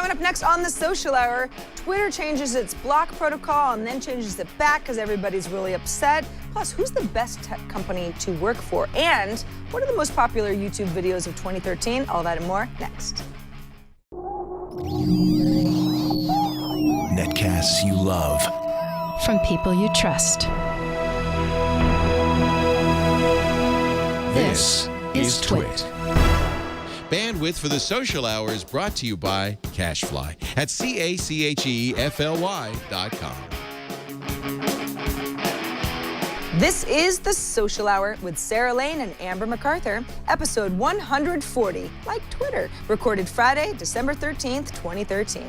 Coming up next on the Social Hour, Twitter changes its block protocol and then changes it back because everybody's really upset. Plus, who's the best tech company to work for? And what are the most popular YouTube videos of 2013? All that and more next. Netcasts you love. From people you trust. This is Twit. Bandwidth for the Social Hour is brought to you by CacheFly at CacheFly.com. This is the Social Hour with Sarah Lane and Amber MacArthur, episode 140, like Twitter, recorded Friday, December 13th, 2013.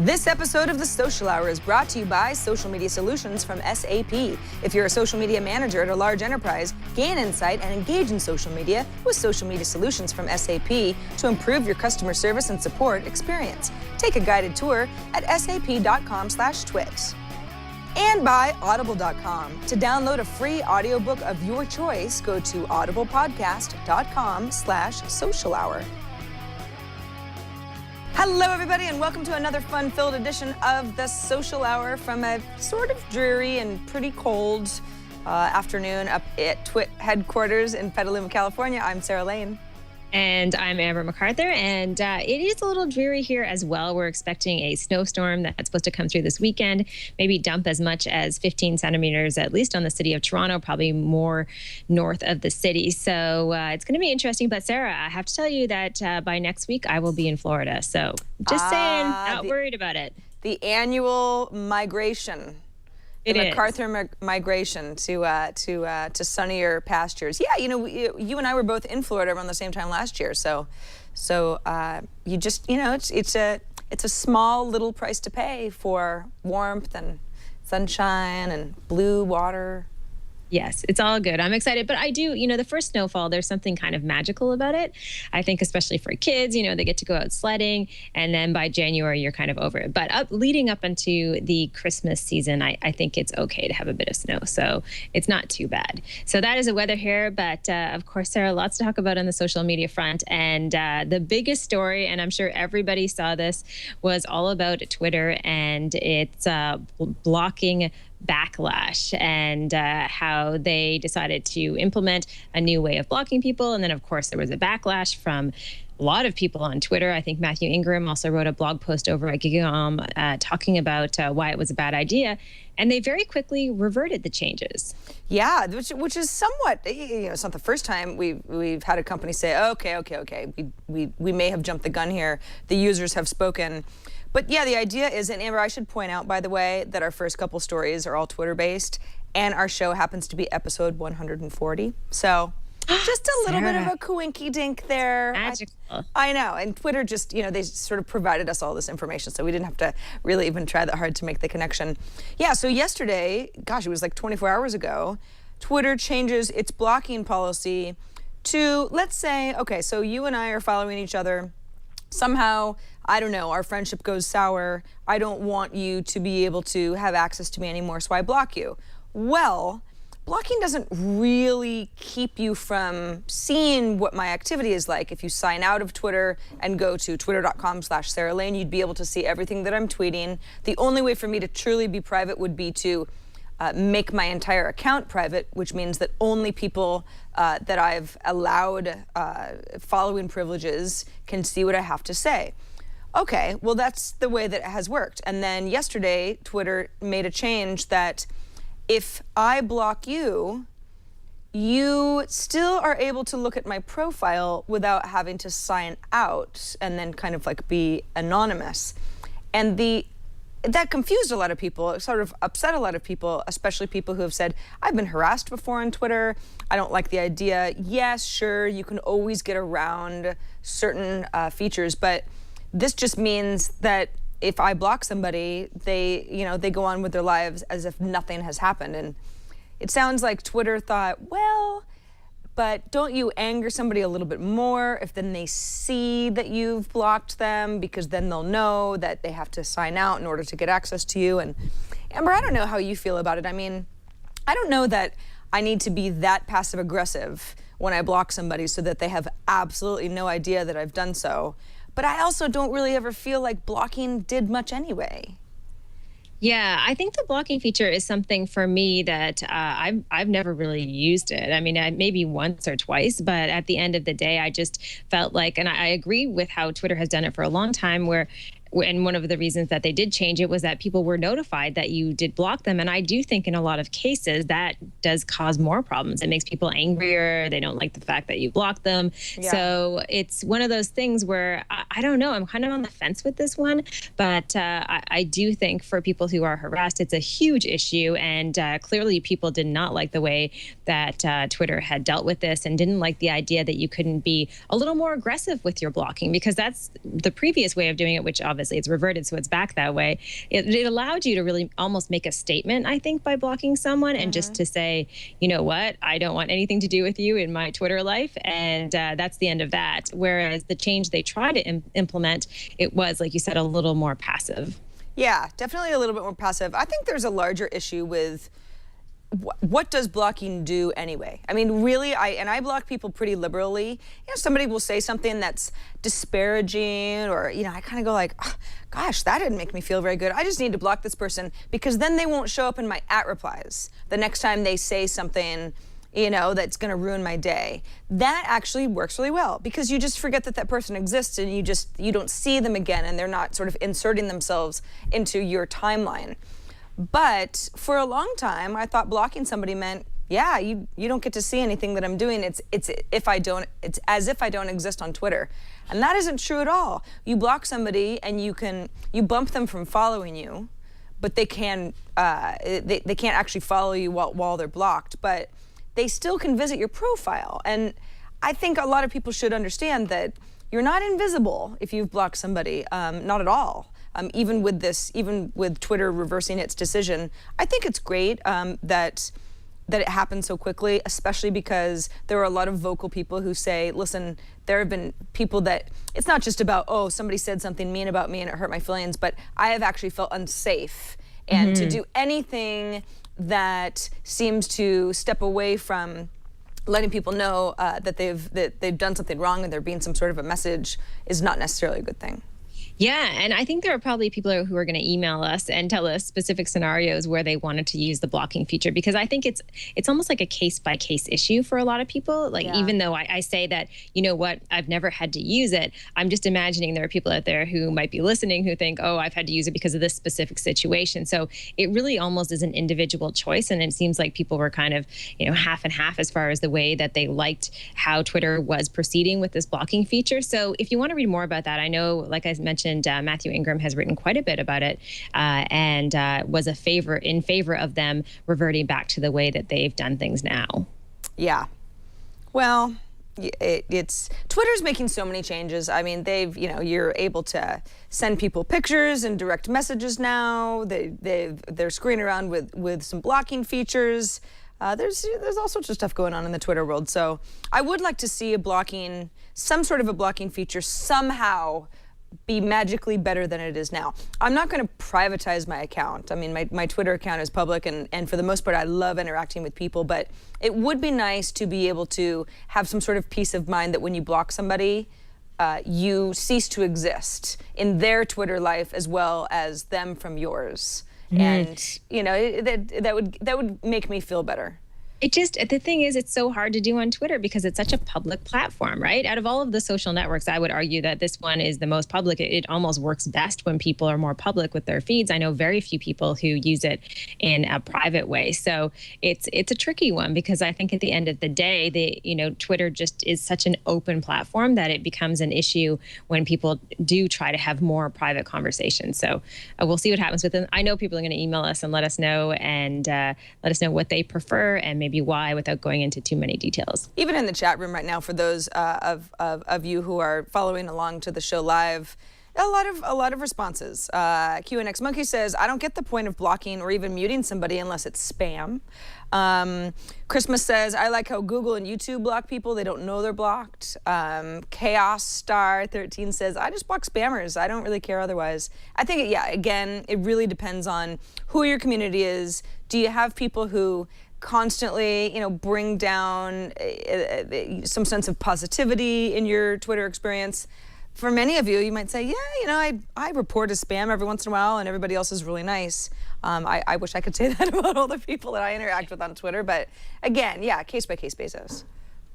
This episode of the Social Hour is brought to you by Social Media Solutions from SAP. If you're a social media manager at a large enterprise, gain insight and engage in social media with Social Media Solutions from SAP to improve your customer service and support experience. Take a guided tour at sap.com/twit. And by Audible.com. To download a free audiobook of your choice, go to audiblepodcast.com/social hour. Hello, everybody, and welcome to another fun-filled edition of the Social Hour from a sort of dreary and pretty cold afternoon up at Twit headquarters in Petaluma, California. I'm Sarah Lane. And I'm Amber MacArthur, and it is a little dreary here as well. We're expecting a snowstorm that's supposed to come through this weekend, maybe dump as much as 15 centimeters, at least on the city of Toronto, probably more north of the city. So it's going to be interesting. But Sarah, I have to tell you that by next week, I will be in Florida. So just saying, not worried about it. The annual migration. The MacArthur migration to sunnier pastures. Yeah, you know, you and I were both in Florida around the same time last year. So you just, you know, it's a small little price to pay for warmth and sunshine and blue water. Yes, it's all good. I'm excited. But I do, you know, the first snowfall, there's something kind of magical about it. I think especially for kids, you know, they get to go out sledding. And then by January, you're kind of over it. But leading up into the Christmas season, I think it's okay to have a bit of snow. So it's not too bad. So that is the weather here. But of course, Sarah, lots to talk about on the social media front. And the biggest story, and I'm sure everybody saw this, was all about Twitter and its blocking backlash and how they decided to implement a new way of blocking people. And then, of course, there was a backlash from a lot of people on Twitter. I think Matthew Ingram also wrote a blog post over at Gigam talking about why it was a bad idea. And they very quickly reverted the changes. Yeah, which is somewhat, you know, it's not the first time we've had a company say, okay, we may have jumped the gun here. The users have spoken. But yeah, the idea is, and Amber, I should point out, by the way, that our first couple stories are all Twitter-based, and our show happens to be episode 140. So just a little bit of a coinky-dink there. Magical. I know, and Twitter just, you know, they sort of provided us all this information, so we didn't have to really even try that hard to make the connection. Yeah, so yesterday, gosh, it was like 24 hours ago, Twitter changes its blocking policy to, let's say, okay, so you and I are following each other. Somehow, I don't know, our friendship goes sour. I don't want you to be able to have access to me anymore, so I block you. Well, blocking doesn't really keep you from seeing what my activity is like. If you sign out of Twitter and go to twitter.com/Sarah Lane, you'd be able to see everything that I'm tweeting. The only way for me to truly be private would be to make my entire account private, which means that only people that I've allowed following privileges can see what I have to say. Okay, well, that's the way that it has worked. And then yesterday, Twitter made a change that if I block you, you still are able to look at my profile without having to sign out and then kind of like be anonymous. And that confused a lot of people. It sort of upset a lot of people, especially people who have said, I've been harassed before on Twitter. I don't like the idea. Yes, sure, you can always get around certain features, but this just means that if I block somebody, they go on with their lives as if nothing has happened. And it sounds like Twitter thought, well, but don't you anger somebody a little bit more if then they see that you've blocked them, because then they'll know that they have to sign out in order to get access to you. And Amber, I don't know how you feel about it. I mean, I don't know that I need to be that passive aggressive when I block somebody so that they have absolutely no idea that I've done so. but I also don't really ever feel like blocking did much anyway. Yeah, I think the blocking feature is something for me that I've never really used it. I mean, maybe once or twice, but at the end of the day, I just felt like, and I agree with how Twitter has done it for a long time, and one of the reasons that they did change it was that people were notified that you did block them. And I do think in a lot of cases that does cause more problems. It makes people angrier. They don't like the fact that you blocked them. Yeah. So it's one of those things where I don't know. I'm kind of on the fence with this one. But I do think for people who are harassed, it's a huge issue. And clearly people did not like the way that Twitter had dealt with this and didn't like the idea that you couldn't be a little more aggressive with your blocking, because that's the previous way of doing it, which obviously it's reverted, so it's back that way. It allowed you to really almost make a statement, I think, by blocking someone and just to say, you know what, I don't want anything to do with you in my Twitter life, and that's the end of that. Whereas the change they tried to implement, it was, like you said, a little more passive. Yeah, definitely a little bit more passive. I think there's a larger issue with what does blocking do anyway? I mean, really, I block people pretty liberally. You know, somebody will say something that's disparaging, or, you know, I kind of go like, oh, gosh, that didn't make me feel very good. I just need to block this person, because then they won't show up in my @replies the next time they say something, you know, that's going to ruin my day. That actually works really well, because you just forget that that person exists, and you don't see them again, and they're not sort of inserting themselves into your timeline. But for a long time, I thought blocking somebody meant, yeah, you don't get to see anything that I'm doing. It's as if I don't exist on Twitter. And that isn't true at all. You block somebody and you bump them from following you, but they can't actually follow you while they're blocked, but they still can visit your profile. And I think a lot of people should understand that you're not invisible if you've blocked somebody, not at all. Even with Twitter reversing its decision, I think it's great that it happened so quickly, especially because there are a lot of vocal people who say, listen, there have been people that, it's not just about, oh, somebody said something mean about me and it hurt my feelings, but I have actually felt unsafe. And to do anything that seems to step away from letting people know that they've done something wrong and there being some sort of a message is not necessarily a good thing. Yeah, and I think there are probably people who are going to email us and tell us specific scenarios where they wanted to use the blocking feature, because I think it's almost like a case-by-case issue for a lot of people. Like, even though I say that, you know what, I've never had to use it, I'm just imagining there are people out there who might be listening who think, oh, I've had to use it because of this specific situation. So it really almost is an individual choice, and it seems like people were kind of, you know, half and half as far as the way that they liked how Twitter was proceeding with this blocking feature. So if you want to read more about that, I know, like I mentioned, Matthew Ingram has written quite a bit about it, and was in favor of them reverting back to the way that they've done things now. Yeah. Well, it's Twitter's making so many changes. I mean, you're able to send people pictures and direct messages now. They're screwing around with some blocking features. There's all sorts of stuff going on in the Twitter world. So I would like to see some sort of a blocking feature somehow be magically better than it is now. I'm not going to privatize my account. I mean, my Twitter account is public, and for the most part, I love interacting with people, but it would be nice to be able to have some sort of peace of mind that when you block somebody, you cease to exist in their Twitter life as well as them from yours. And, you know, that would make me feel better. The thing is, it's so hard to do on Twitter because it's such a public platform, right? Out of all of the social networks, I would argue that this one is the most public. It almost works best when people are more public with their feeds. I know very few people who use it in a private way. So it's a tricky one, because I think at the end of the day, Twitter just is such an open platform that it becomes an issue when people do try to have more private conversations. So we'll see what happens with them. I know people are going to email us and let us know, and let us know what they prefer and maybe why, without going into too many details. Even in the chat room right now, for those of you who are following along to the show live, a lot of responses. QNX Monkey says, I don't get the point of blocking or even muting somebody unless it's spam. Christmas says, I like how Google and YouTube block people. They don't know they're blocked. Chaos Star 13 says, I just block spammers. I don't really care otherwise. I think, again, it really depends on who your community is. Do you have people who constantly, bring down some sense of positivity in your Twitter experience? for many of you, you might say, yeah, I report a spam every once in a while and everybody else is really nice. I wish I could say that about all the people that I interact with on Twitter. But again, yeah, case by case basis.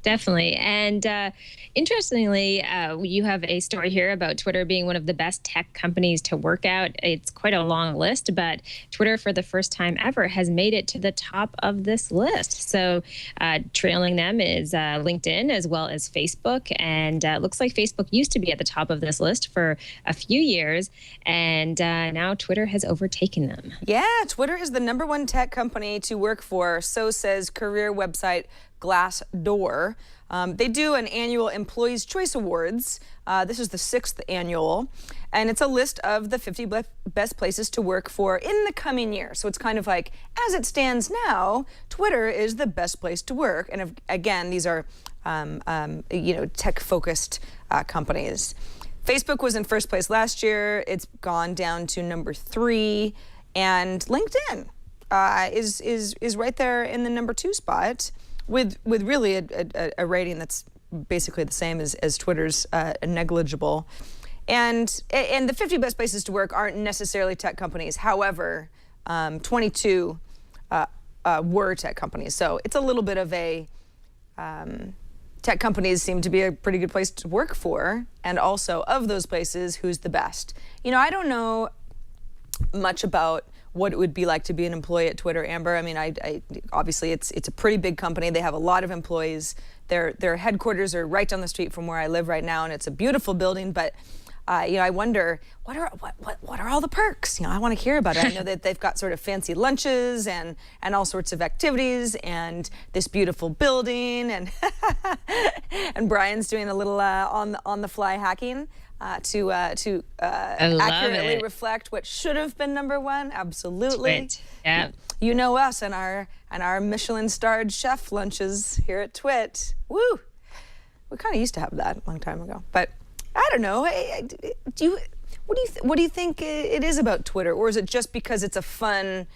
Definitely. And interestingly, you have a story here about Twitter being one of the best tech companies to work at. It's quite a long list, but Twitter, for the first time ever, has made it to the top of this list. So trailing them is LinkedIn as well as Facebook. And it looks like Facebook used to be at the top of this list for a few years. And now Twitter has overtaken them. Yeah, Twitter is the #1 tech company to work for. So says career website Glassdoor. They do an annual Employees' Choice Awards. This is the 6th annual, and it's a list of the 50 best places to work for in the coming year. So it's kind of like, as it stands now, Twitter is the best place to work. And again, these are tech-focused companies. Facebook was in first place last year. It's gone down to number 3, and LinkedIn is right there in the number 2 spot. With really a rating that's basically the same as Twitter's, negligible. And the 50 best places to work aren't necessarily tech companies. However, 22 were tech companies. So it's a little bit of a, tech companies seem to be a pretty good place to work for. And also, of those places, who's the best? I don't know much about what it would be like to be an employee at Twitter, Amber. I mean, I obviously it's a pretty big company. They have a lot of employees. Their headquarters are right down the street from where I live right now, and it's a beautiful building. But I wonder what are all the perks? I want to hear about it. I know that they've got sort of fancy lunches and all sorts of activities and this beautiful building, and and Brian's doing a little on the fly hacking. To accurately reflect what should have been number 1. Absolutely. Twit. Yeah. You know us and our Michelin-starred chef lunches here at Twit. Woo! We kind of used to have that a long time ago, but I don't know. What do you think it is about Twitter, or is it just because it's a fun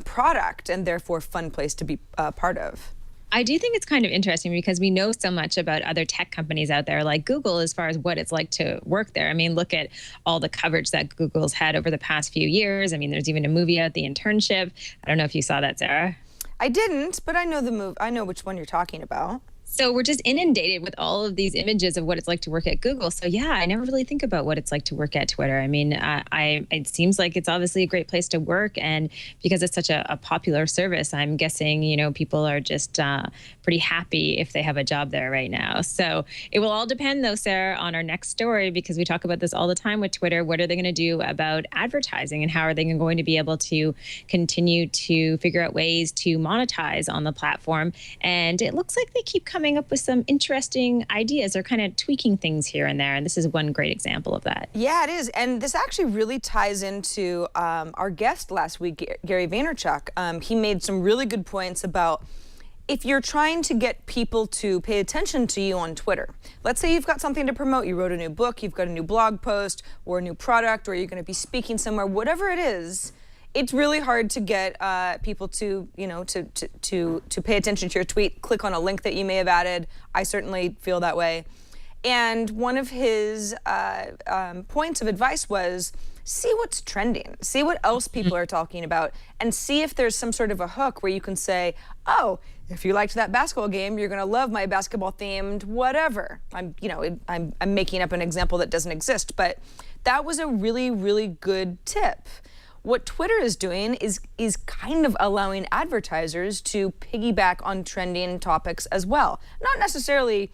product and therefore fun place to be part of? I do think it's kind of interesting because we know so much about other tech companies out there, like Google, as far as what it's like to work there. I mean, look at all the coverage that Google's had over the past few years. I mean, there's even a movie out, The Internship. I don't know if you saw that, Sarah. I didn't, but I know the movie. I know which one you're talking about. So we're just inundated with all of these images of what it's like to work at Google. So yeah, I never really think about what it's like to work at Twitter. I mean, it seems like it's obviously a great place to work, and because it's such a popular service, I'm guessing people are just pretty happy if they have a job there right now. So it will all depend, though, Sarah, on our next story, because we talk about this all the time with Twitter. What are they going to do about advertising, and how are they going to be able to continue to figure out ways to monetize on the platform? And it looks like they keep coming up with some interesting ideas. They're kind of tweaking things here and there, and this is one great example of that. Yeah, it is, and this actually really ties into our guest last week, Gary Vaynerchuk. He made some really good points about if you're trying to get people to pay attention to you on Twitter. Let's say you've got something to promote. You wrote a new book, you've got a new blog post, or a new product, or you're going to be speaking somewhere. Whatever it is, it's really hard to get people to pay attention to your tweet, click on a link that you may have added. I certainly feel that way. And one of his points of advice was, see what's trending, see what else people are talking about, and see if there's some sort of a hook where you can say, oh, if you liked that basketball game, you're gonna love my basketball themed whatever. I'm making up an example that doesn't exist, but that was a really, really good tip. What Twitter is doing is kind of allowing advertisers to piggyback on trending topics as well. Not necessarily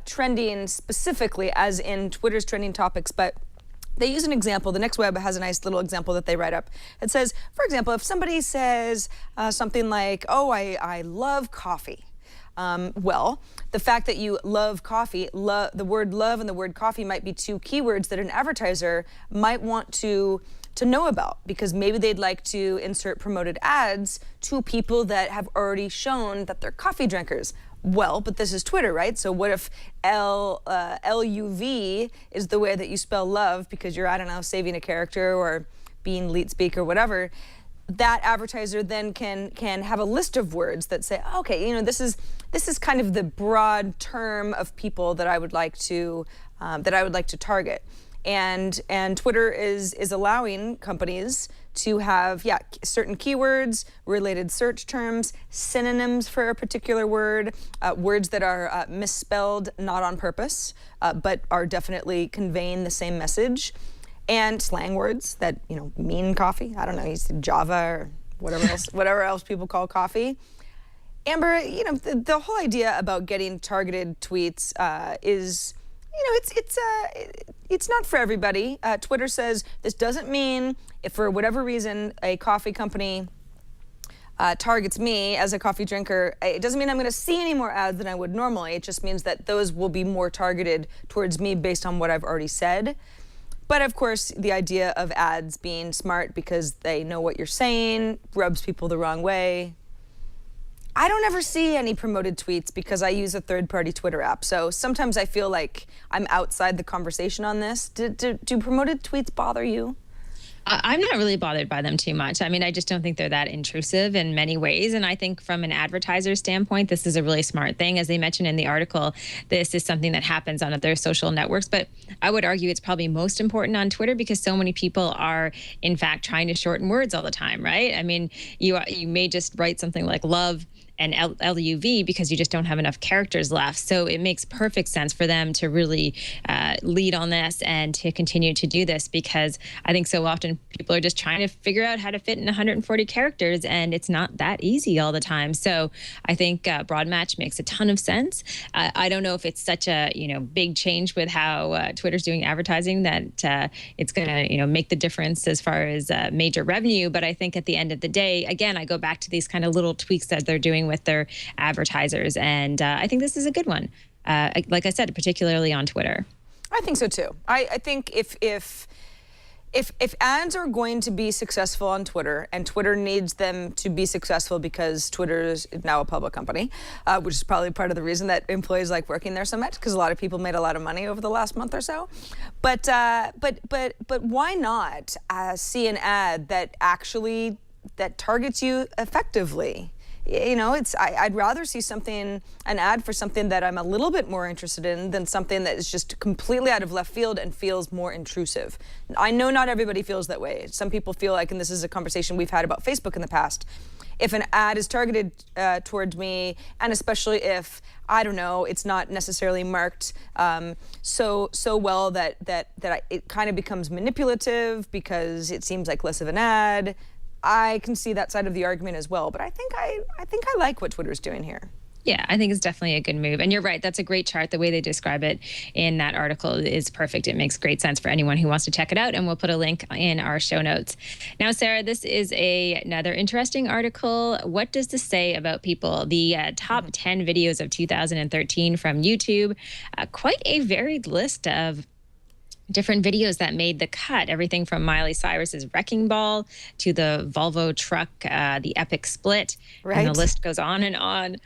trending specifically as in Twitter's trending topics, but they use an example. The Next Web has a nice little example that they write up. It says, for example, if somebody says something like, oh, I love coffee. Well, the fact that you love coffee, the word love and the word coffee might be 2 keywords that an advertiser might want to know about, because maybe they'd like to insert promoted ads to people that have already shown that they're coffee drinkers. Well, but this is Twitter, right? So what if L-U-V is the way that you spell love because you're, I don't know, saving a character or being leet speak or whatever? that advertiser then can have a list of words that say, okay, you know, this is kind of the broad term of people that I would like to target. And Twitter is allowing companies to have certain keywords, related search terms, synonyms for a particular word, words that are misspelled not on purpose, but are definitely conveying the same message, and slang words that, you know, mean coffee. I don't know, you said Java or whatever else people call coffee. Amber, you know, the whole idea about getting targeted tweets is, you know, it's not for everybody. Twitter says this doesn't mean if for whatever reason a coffee company targets me as a coffee drinker, it doesn't mean I'm going to see any more ads than I would normally. It just means that those will be more targeted towards me based on what I've already said. But of course, the idea of ads being smart because they know what you're saying rubs people the wrong way. I don't ever see any promoted tweets because I use a third-party Twitter app. So sometimes I feel like I'm outside the conversation on this. Do promoted tweets bother you? I'm not really bothered by them too much. I mean, I just don't think they're that intrusive in many ways. And I think from an advertiser standpoint, this is a really smart thing. As they mentioned in the article, this is something that happens on other social networks. But I would argue it's probably most important on Twitter because so many people are, in fact, trying to shorten words all the time, right? I mean, you may just write something like love and LUV because you just don't have enough characters left. So it makes perfect sense for them to really lead on this and to continue to do this because I think so often people are just trying to figure out how to fit in 140 characters and it's not that easy all the time. So I think broad match makes a ton of sense. I don't know if it's such a big change with how Twitter's doing advertising that it's going to make the difference as far as major revenue. But I think at the end of the day, again, I go back to these kind of little tweaks that they're doing with their advertisers. And I think this is a good one. Like I said, particularly on Twitter. I think so too. I think if ads are going to be successful on Twitter, and Twitter needs them to be successful because Twitter is now a public company, which is probably part of the reason that employees like working there so much, because a lot of people made a lot of money over the last month or so. But why not see an ad that actually targets you effectively? I'd rather see an ad for something that I'm a little bit more interested in than something that is just completely out of left field and feels more intrusive. I know not everybody feels that way. Some people feel like, and this is a conversation we've had about Facebook in the past, if an ad is targeted towards me, and especially if, I don't know, it's not necessarily marked so well that it kind of becomes manipulative because it seems like less of an ad, I can see that side of the argument as well, but I think I like what Twitter's doing here. Yeah, I think it's definitely a good move. And you're right, that's a great chart. The way they describe it in that article is perfect. It makes great sense for anyone who wants to check it out, and we'll put a link in our show notes. Now, Sarah, this is another interesting article. What does this say about people? The top 10 videos of 2013 from YouTube. Quite a varied list of different videos that made the cut, everything from Miley Cyrus's Wrecking Ball to the Volvo truck, the epic split, right. And the list goes on and on.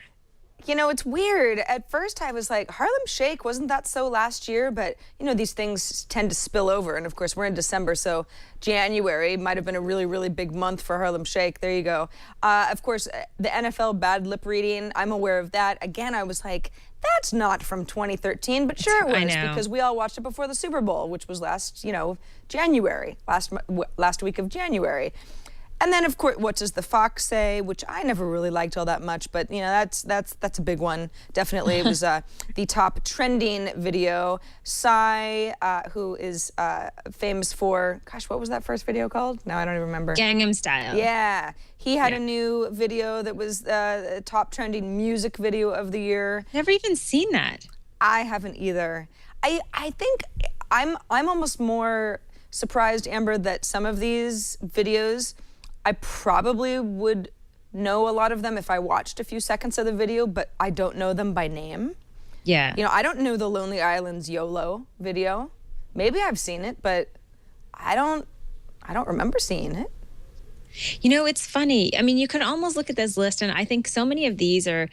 You know, it's weird. At first I was like, Harlem Shake, wasn't that so last year? But, these things tend to spill over. And of course, we're in December, so January might have been a really, really big month for Harlem Shake. There you go. Of course, the NFL bad lip reading, I'm aware of that. Again, I was like, that's not from 2013, but sure it was because we all watched it before the Super Bowl, which was last week of January. And then, of course, what does the Fox say? Which I never really liked all that much, but that's a big one. Definitely, it was the top trending video. Psy, who is famous for, gosh, what was that first video called? Now I don't even remember. Gangnam Style. Yeah, he had a new video that was the top trending music video of the year. Never even seen that. I haven't either. I think I'm almost more surprised, Amber, that some of these videos, I probably would know a lot of them if I watched a few seconds of the video, but I don't know them by name. Yeah. I don't know the Lonely Island's YOLO video. Maybe I've seen it, but I don't remember seeing it. You know, it's funny. I mean, you could almost look at this list, and I think so many of these are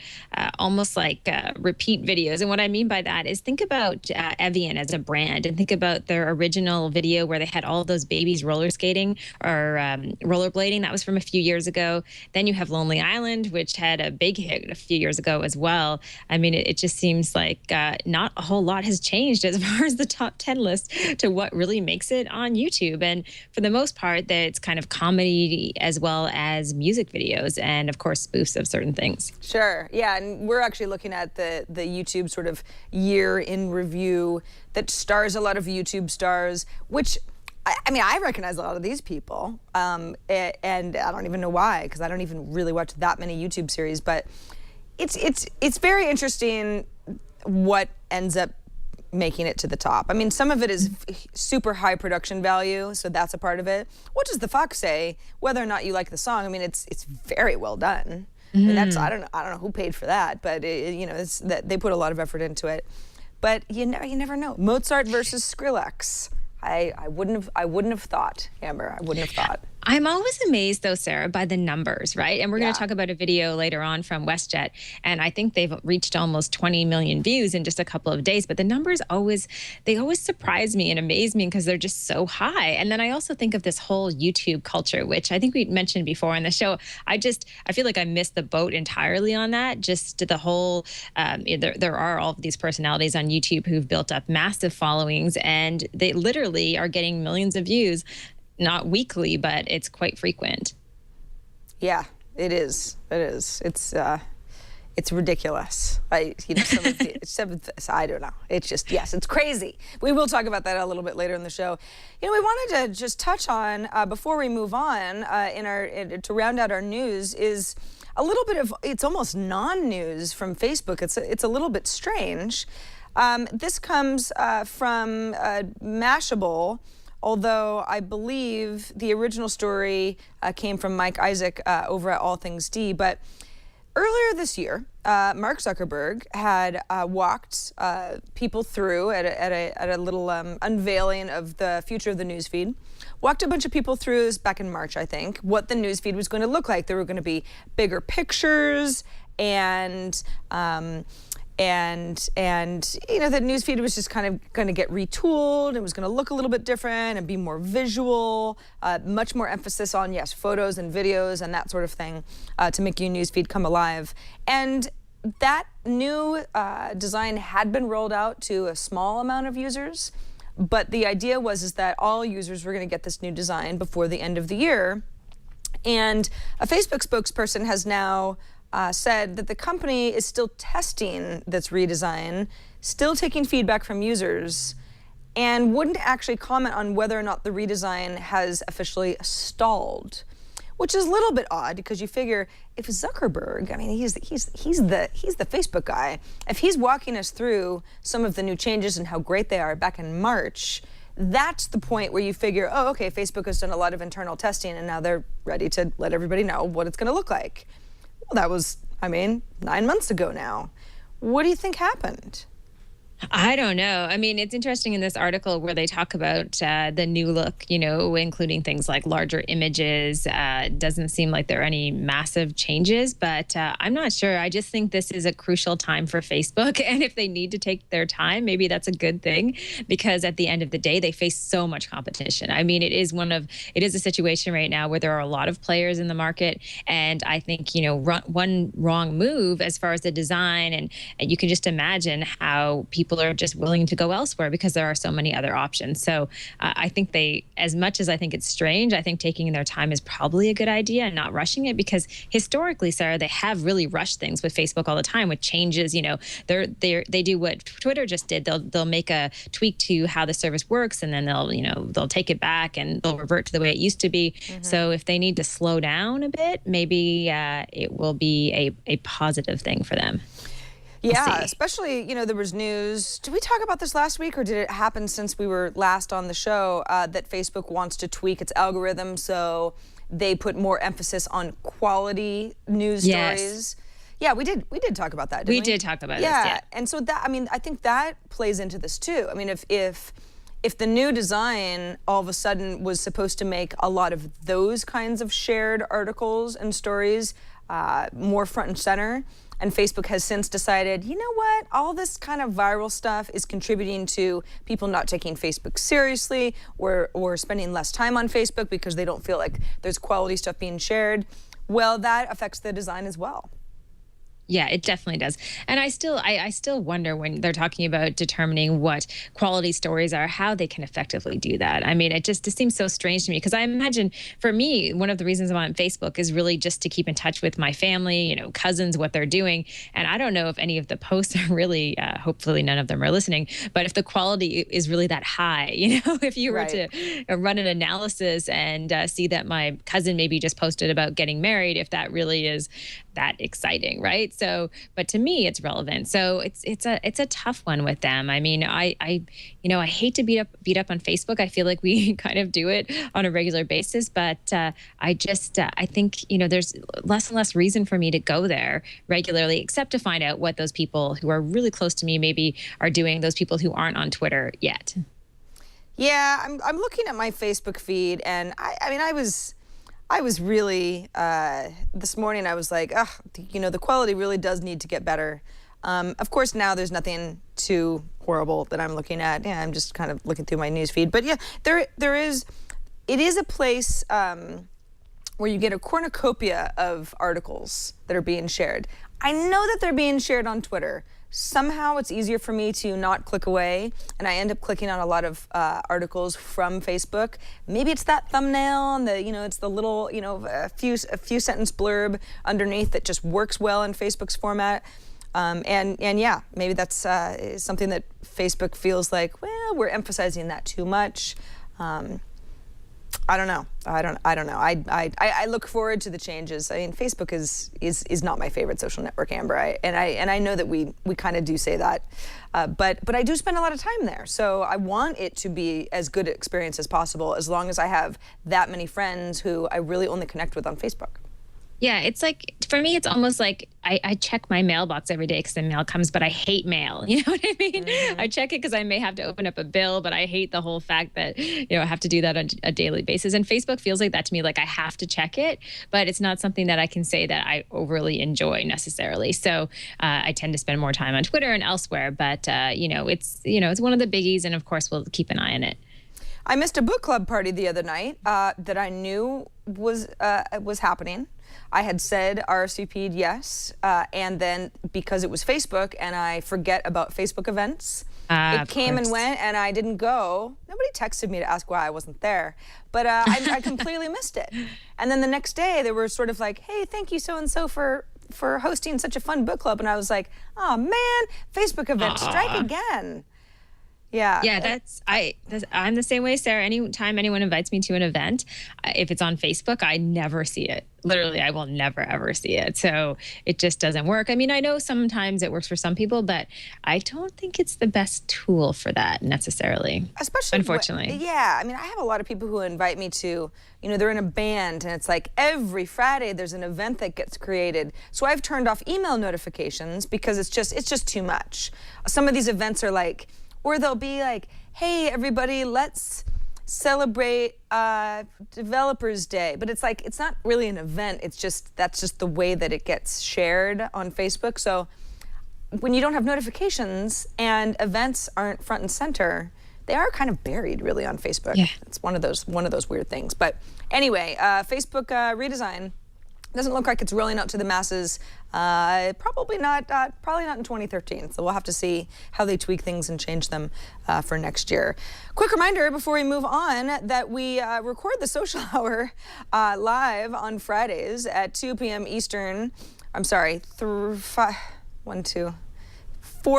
almost like repeat videos. And what I mean by that is think about Evian as a brand, and think about their original video where they had all those babies roller skating or rollerblading. That was from a few years ago. Then you have Lonely Island, which had a big hit a few years ago as well. I mean, it just seems like not a whole lot has changed as far as the top 10 list to what really makes it on YouTube. And for the most part, that it's kind of comedy as well as music videos and, of course, spoofs of certain things. Sure. Yeah. And we're actually looking at the YouTube sort of year in review that stars a lot of YouTube stars, which I mean, I recognize a lot of these people. And I don't even know why, because I don't even really watch that many YouTube series. But it's very interesting what ends up making it to the top. I mean, some of it is super high production value, so that's a part of it. What does the Fox say? Whether or not you like the song, I mean, it's very well done. And that's I don't know who paid for that, but you know, it's that they put a lot of effort into it. But you never know. Mozart versus Skrillex. I wouldn't have thought, Amber. I wouldn't have thought. I'm always amazed, though, Sarah, by the numbers, right? And we're going to talk about a video later on from WestJet, and I think they've reached almost 20 million views in just a couple of days. But the numbers always surprise me and amaze me because they're just so high. And then I also think of this whole YouTube culture, which I think we mentioned before on the show. I feel like I missed the boat entirely on that. Just the whole, there are all of these personalities on YouTube who've built up massive followings, and they literally are getting millions of views. Not weekly, but it's quite frequent. Yeah, it is. It is. It's ridiculous. I don't know. It's just, yes, it's crazy. We will talk about that a little bit later in the show. You know, we wanted to just touch on before we move on to round out our news is a little bit of, it's almost non-news from Facebook. It's a little bit strange. This comes from Mashable. Although I believe the original story came from Mike Isaac over at All Things D. But earlier this year, Mark Zuckerberg had walked people through at a little unveiling of the future of the newsfeed. Walked a bunch of people through this back in March, I think, what the newsfeed was going to look like. There were going to be bigger pictures and you know, the newsfeed was just kind of going to get retooled. It was going to look a little bit different and be more visual, much more emphasis on, yes, photos and videos and that sort of thing to make your newsfeed come alive. And that new design had been rolled out to a small amount of users, but the idea was that all users were going to get this new design before the end of the year. And a Facebook spokesperson has now said that the company is still testing this redesign, still taking feedback from users, and wouldn't actually comment on whether or not the redesign has officially stalled, which is a little bit odd because you figure if Zuckerberg, I mean, he's the Facebook guy, if he's walking us through some of the new changes and how great they are back in March, that's the point where you figure, oh, okay, Facebook has done a lot of internal testing and now they're ready to let everybody know what it's going to look like. That was, I mean, 9 months ago now. What do you think happened? I don't know. I mean, it's interesting in this article where they talk about the new look, you know, including things like larger images. Doesn't seem like there are any massive changes, but I'm not sure. I just think this is a crucial time for Facebook. And if they need to take their time, maybe that's a good thing, because at the end of the day, they face so much competition. I mean, it is a situation right now where there are a lot of players in the market. And I think, you know, one wrong move as far as the design, and you can just imagine how people are just willing to go elsewhere because there are so many other options. So I think as much as I think it's strange, I think taking their time is probably a good idea and not rushing it, because historically, Sarah, they have really rushed things with Facebook all the time with changes. You know, they do what Twitter just did. They'll make a tweak to how the service works, and then they'll take it back and they'll revert to the way it used to be. Mm-hmm. So if they need to slow down a bit, maybe it will be a positive thing for them. Yeah, especially, you know, there was news. Did we talk about this last week, or did it happen since we were last on the show, that Facebook wants to tweak its algorithm so they put more emphasis on quality news stories? Yeah, we did talk about that, didn't we? We did talk about this, yeah. And so that, I mean, I think that plays into this too. I mean, if if the new design all of a sudden was supposed to make a lot of those kinds of shared articles and stories more front and center, and Facebook has since decided, you know what, all this kind of viral stuff is contributing to people not taking Facebook seriously or spending less time on Facebook because they don't feel like there's quality stuff being shared, well, that affects the design as well. Yeah, it definitely does. And I still wonder when they're talking about determining what quality stories are, how they can effectively do that. I mean, it seems so strange to me because I imagine for me, one of the reasons I'm on Facebook is really just to keep in touch with my family, cousins, what they're doing. And I don't know if any of the posts are really, hopefully none of them are listening, but if the quality is really that high, if you were to run an analysis and see that my cousin maybe just posted about getting married, if that really is that exciting, right? So, but to me, it's relevant. So it's a tough one with them. I mean, I hate to beat up on Facebook. I feel like we kind of do it on a regular basis, but I think there's less and less reason for me to go there regularly, except to find out what those people who are really close to me maybe are doing. Those people who aren't on Twitter yet. Yeah, I'm looking at my Facebook feed, and I was really, this morning I was like, the quality really does need to get better. Of course, now there's nothing too horrible that I'm looking at. Yeah, I'm just kind of looking through my news feed. But yeah, it is a place where you get a cornucopia of articles that are being shared. I know that they're being shared on Twitter. Somehow it's easier for me to not click away, and I end up clicking on a lot of articles from Facebook. Maybe it's that thumbnail and it's the little, a few sentence blurb underneath that just works well in Facebook's format. And yeah, maybe that's something that Facebook feels like, well, we're emphasizing that too much. I don't know. I don't know. I look forward to the changes. I mean, Facebook is not my favorite social network, Amber. And I know that we kind of do say that, but I do spend a lot of time there. So I want it to be as good an experience as possible, as long as I have that many friends who I really only connect with on Facebook. Yeah, it's like, for me, it's almost like I check my mailbox every day because the mail comes, but I hate mail. You know what I mean? Mm-hmm. I check it because I may have to open up a bill, but I hate the whole fact that, I have to do that on a daily basis. And Facebook feels like that to me, like I have to check it, but it's not something that I can say that I overly enjoy necessarily. So I tend to spend more time on Twitter and elsewhere, but, it's one of the biggies. And of course, we'll keep an eye on it. I missed a book club party the other night that I knew was happening. I had said RSVP'd yes, and then because it was Facebook and I forget about Facebook events, it came and went and I didn't go. Nobody texted me to ask why I wasn't there, but I completely missed it. And then the next day they were sort of like, hey, thank you so-and-so for hosting such a fun book club. And I was like, oh man, Facebook event, strike again. Yeah. Yeah, I'm the same way, Sarah. Anytime anyone invites me to an event, if it's on Facebook, I never see it. Literally, I will never, ever see it. So it just doesn't work. I mean, I know sometimes it works for some people, but I don't think it's the best tool for that necessarily. Especially, unfortunately. Yeah. I mean, I have a lot of people who invite me to, they're in a band and it's like every Friday there's an event that gets created. So I've turned off email notifications because it's just too much. Some of these events are like, or they'll be like, hey, everybody, let's celebrate Developers Day. But it's like, it's not really an event. That's just the way that it gets shared on Facebook. So when you don't have notifications and events aren't front and center, they are kind of buried really on Facebook. Yeah. It's one of those weird things. But anyway, Facebook redesign doesn't look like it's rolling out to the masses. Probably not in 2013. So we'll have to see how they tweak things and change them for next year. Quick reminder before we move on that we record the Social Hour live on Fridays at 2 p.m. Eastern. I'm sorry, 4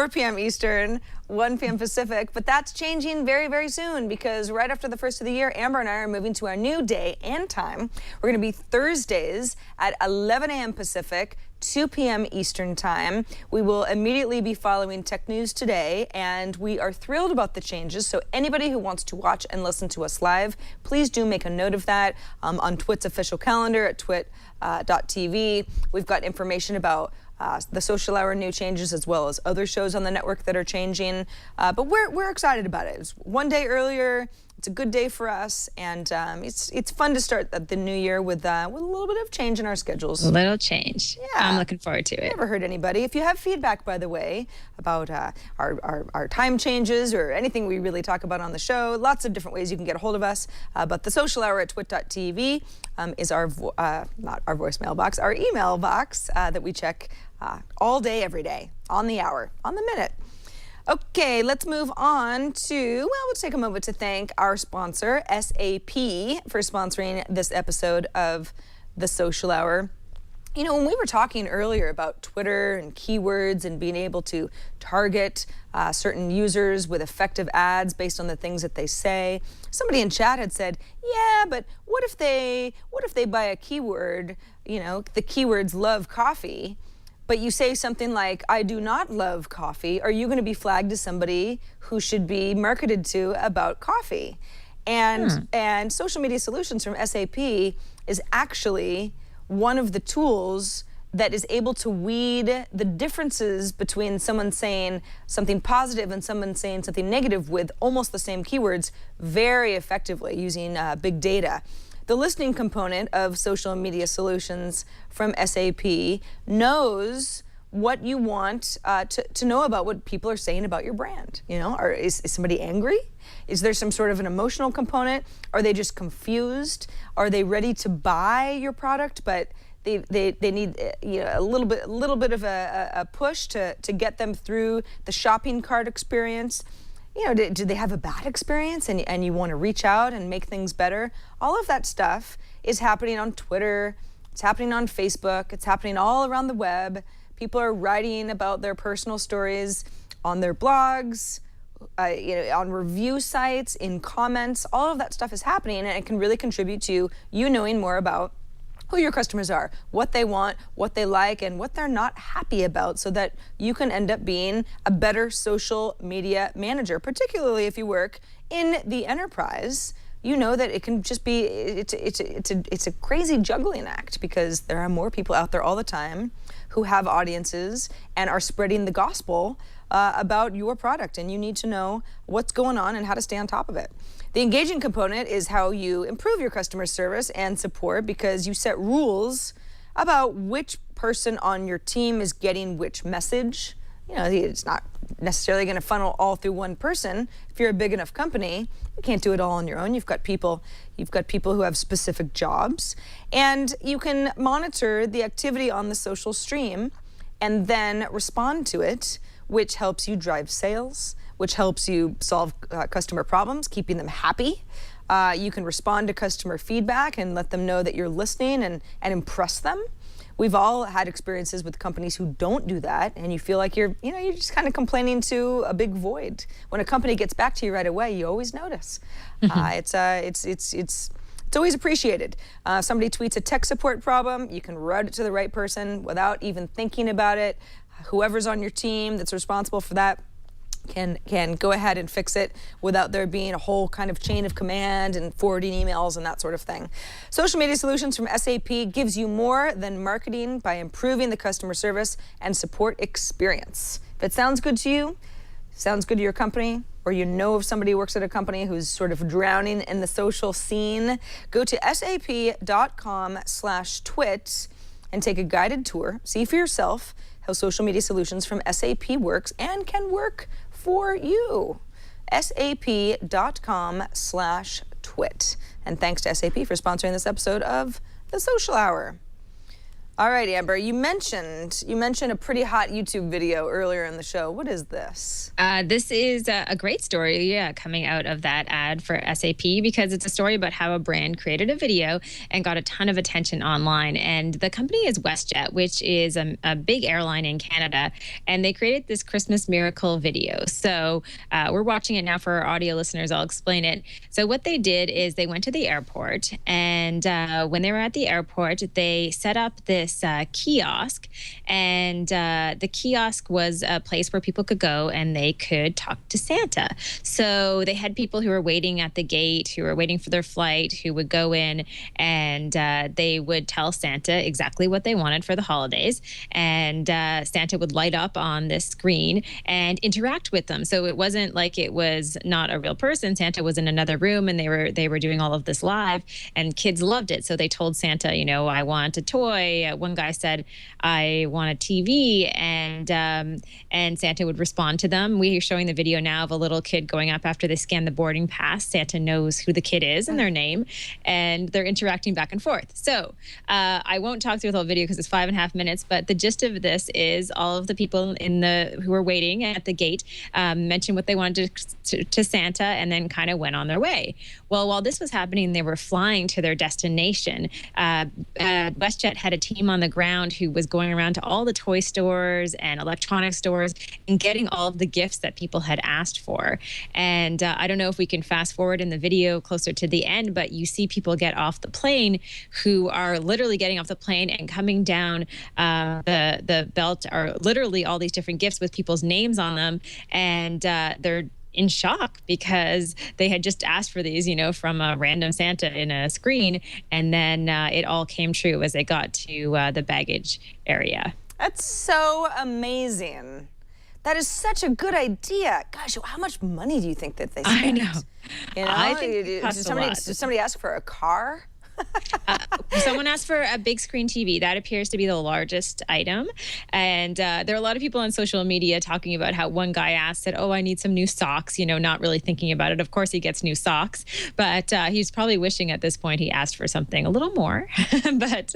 p.m. Eastern, 1 p.m. Pacific, but that's changing very, very soon because right after the first of the year, Amber and I are moving to our new day and time. We're going to be Thursdays at 11 a.m. Pacific, 2 p.m. Eastern Time. We will immediately be following Tech News Today, and we are thrilled about the changes. So anybody who wants to watch and listen to us live, please do make a note of that on Twit's official calendar at twit.tv. We've got information about the Social Hour new changes, as well as other shows on the network that are changing. But we're excited about it. It's one day earlier. It's a good day for us, and it's fun to start the new year with a little bit of change in our schedules. A little change. Yeah. I'm looking forward to it. Never hurt anybody. If you have feedback, by the way, about our time changes or anything we really talk about on the show, lots of different ways you can get a hold of us. But the Social Hour at twit.tv is our not our voicemail box, our email box that we check all day, every day, on the hour, on the minute. Okay, let's move on to, well, let's take a moment to thank our sponsor, SAP, for sponsoring this episode of The Social Hour. You know, when we were talking earlier about Twitter and keywords and being able to target certain users with effective ads based on the things that they say, somebody in chat had said, yeah, but what if they buy a keyword, you know, the keywords love coffee, but you say something like, I do not love coffee, are you going to be flagged as somebody who should be marketed to about coffee? And Social Media Solutions from SAP is actually one of the tools that is able to weed the differences between someone saying something positive and someone saying something negative with almost the same keywords very effectively using big data. The listening component of Social Media Solutions from SAP knows what you want to know about what people are saying about your brand. You know, is somebody angry? Is there some sort of an emotional component? Are they just confused? Are they ready to buy your product, but they need a little bit of a push to get them through the shopping cart experience? You know, do they have a bad experience and you want to reach out and make things better? All of that stuff is happening on Twitter, it's happening on Facebook, it's happening all around the web. People are writing about their personal stories on their blogs, on review sites, in comments. All of that stuff is happening, and it can really contribute to you knowing more about who your customers are, what they want, what they like, and what they're not happy about, so that you can end up being a better social media manager, particularly if you work in the enterprise. You know that it can just be, it's a crazy juggling act, because there are more people out there all the time who have audiences and are spreading the gospel about your product, and you need to know what's going on and how to stay on top of it. The engaging component is how you improve your customer service and support, because you set rules about which person on your team is getting which message. You know, it's not necessarily going to funnel all through one person. If you're a big enough company, you can't do it all on your own. You've got people who have specific jobs, and you can monitor the activity on the social stream and then respond to it, which helps you drive sales, which helps you solve customer problems, keeping them happy. You can respond to customer feedback and let them know that you're listening and impress them. We've all had experiences with companies who don't do that, and you feel like you're just kind of complaining to a big void. When a company gets back to you right away, you always notice. It's always appreciated. Somebody tweets a tech support problem, you can route it to the right person without even thinking about it. Whoever's on your team that's responsible for that can go ahead and fix it without there being a whole kind of chain of command and forwarding emails and that sort of thing. Social Media Solutions from SAP gives you more than marketing by improving the customer service and support experience. If it sounds good to you, sounds good to your company, or you know of somebody who works at a company who's sort of drowning in the social scene, go to sap.com/twit and take a guided tour. See for yourself how Social Media Solutions from SAP works and can work for you. sap.com/twit. And thanks to SAP for sponsoring this episode of The Social Hour. All right, Amber, you mentioned a pretty hot YouTube video earlier in the show. What is this? This is a great story, coming out of that ad for SAP, because it's a story about how a brand created a video and got a ton of attention online. And the company is WestJet, which is a big airline in Canada, and they created this Christmas miracle video. So we're watching it now for our audio listeners. I'll explain it. So what they did is they went to the airport, and when they were at the airport, they set up this this kiosk, and the kiosk was a place where people could go and they could talk to Santa. So they had people who were waiting at the gate, who were waiting for their flight, who would go in and they would tell Santa exactly what they wanted for the holidays. And Santa would light up on this screen and interact with them. So it wasn't like it was not a real person. Santa was in another room and they were doing all of this live, and kids loved it. So they told Santa, you know, I want a toy. One guy said, I want a TV, and Santa would respond to them. We are showing the video now of a little kid going up after they scan the boarding pass. Santa knows who the kid is and their name, and they're interacting back and forth. So I won't talk through the whole video because it's 5.5 minutes, but the gist of this is all of the people who were waiting at the gate mentioned what they wanted to Santa, and then kind of went on their way. Well, while this was happening, they were flying to their destination. WestJet had a team on the ground who was going around to all the toy stores and electronic stores and getting all of the gifts that people had asked for. And I don't know if we can fast forward in the video closer to the end, but you see people get off the plane who are literally getting off the plane and coming down the belt are literally all these different gifts with people's names on them. And they're in shock because they had just asked for these, you know, from a random Santa in a screen. And then it all came true as they got to the baggage area. That's so amazing. That is such a good idea. Gosh, how much money do you think that they spent? I know. You know, I think it costs a lot. Did somebody ask for a car? Someone asked for a big screen TV. That appears to be the largest item. And there are a lot of people on social media talking about how one guy asked, said, oh, I need some new socks, you know, not really thinking about it. Of course, he gets new socks, but he's probably wishing at this point he asked for something a little more. But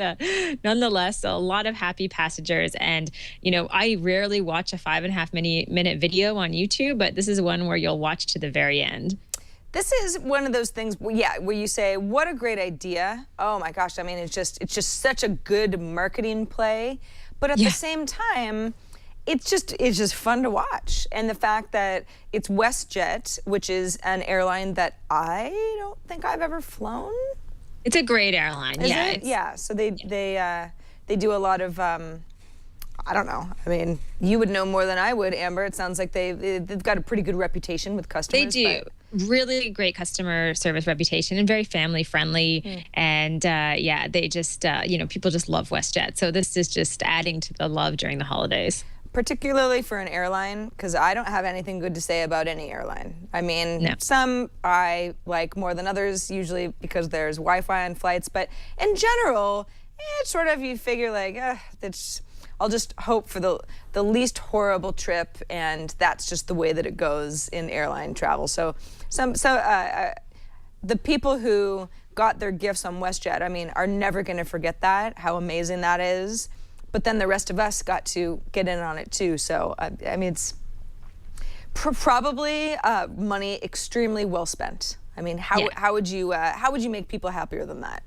nonetheless, a lot of happy passengers. And, you know, I rarely watch a 5.5 minute video on YouTube, but this is one where you'll watch to the very end. This is one of those things, yeah, where you say, what a great idea. Oh my gosh, I mean, it's just such a good marketing play. But at the same time, it's just fun to watch. And the fact that it's WestJet, which is an airline that I don't think I've ever flown. It's a great airline. Is it? Yeah, so they do a lot of, I don't know. I mean, you would know more than I would, Amber. It sounds like they've got a pretty good reputation with customers. They do. Really great customer service reputation and very family friendly. And yeah, they just, you know, people just love WestJet. So this is just adding to the love during the holidays. Particularly for an airline, because I don't have anything good to say about any airline. I mean, some I like more than others, usually because there's Wi-Fi on flights. But in general, it's sort of, you figure like, I'll just hope for the least horrible trip, and that's just the way that it goes in airline travel. So the people who got their gifts on WestJet, I mean, are never going to forget that, how amazing that is. But then the rest of us got to get in on it too. So I mean, it's probably money extremely well spent. I mean, how would you make people happier than that?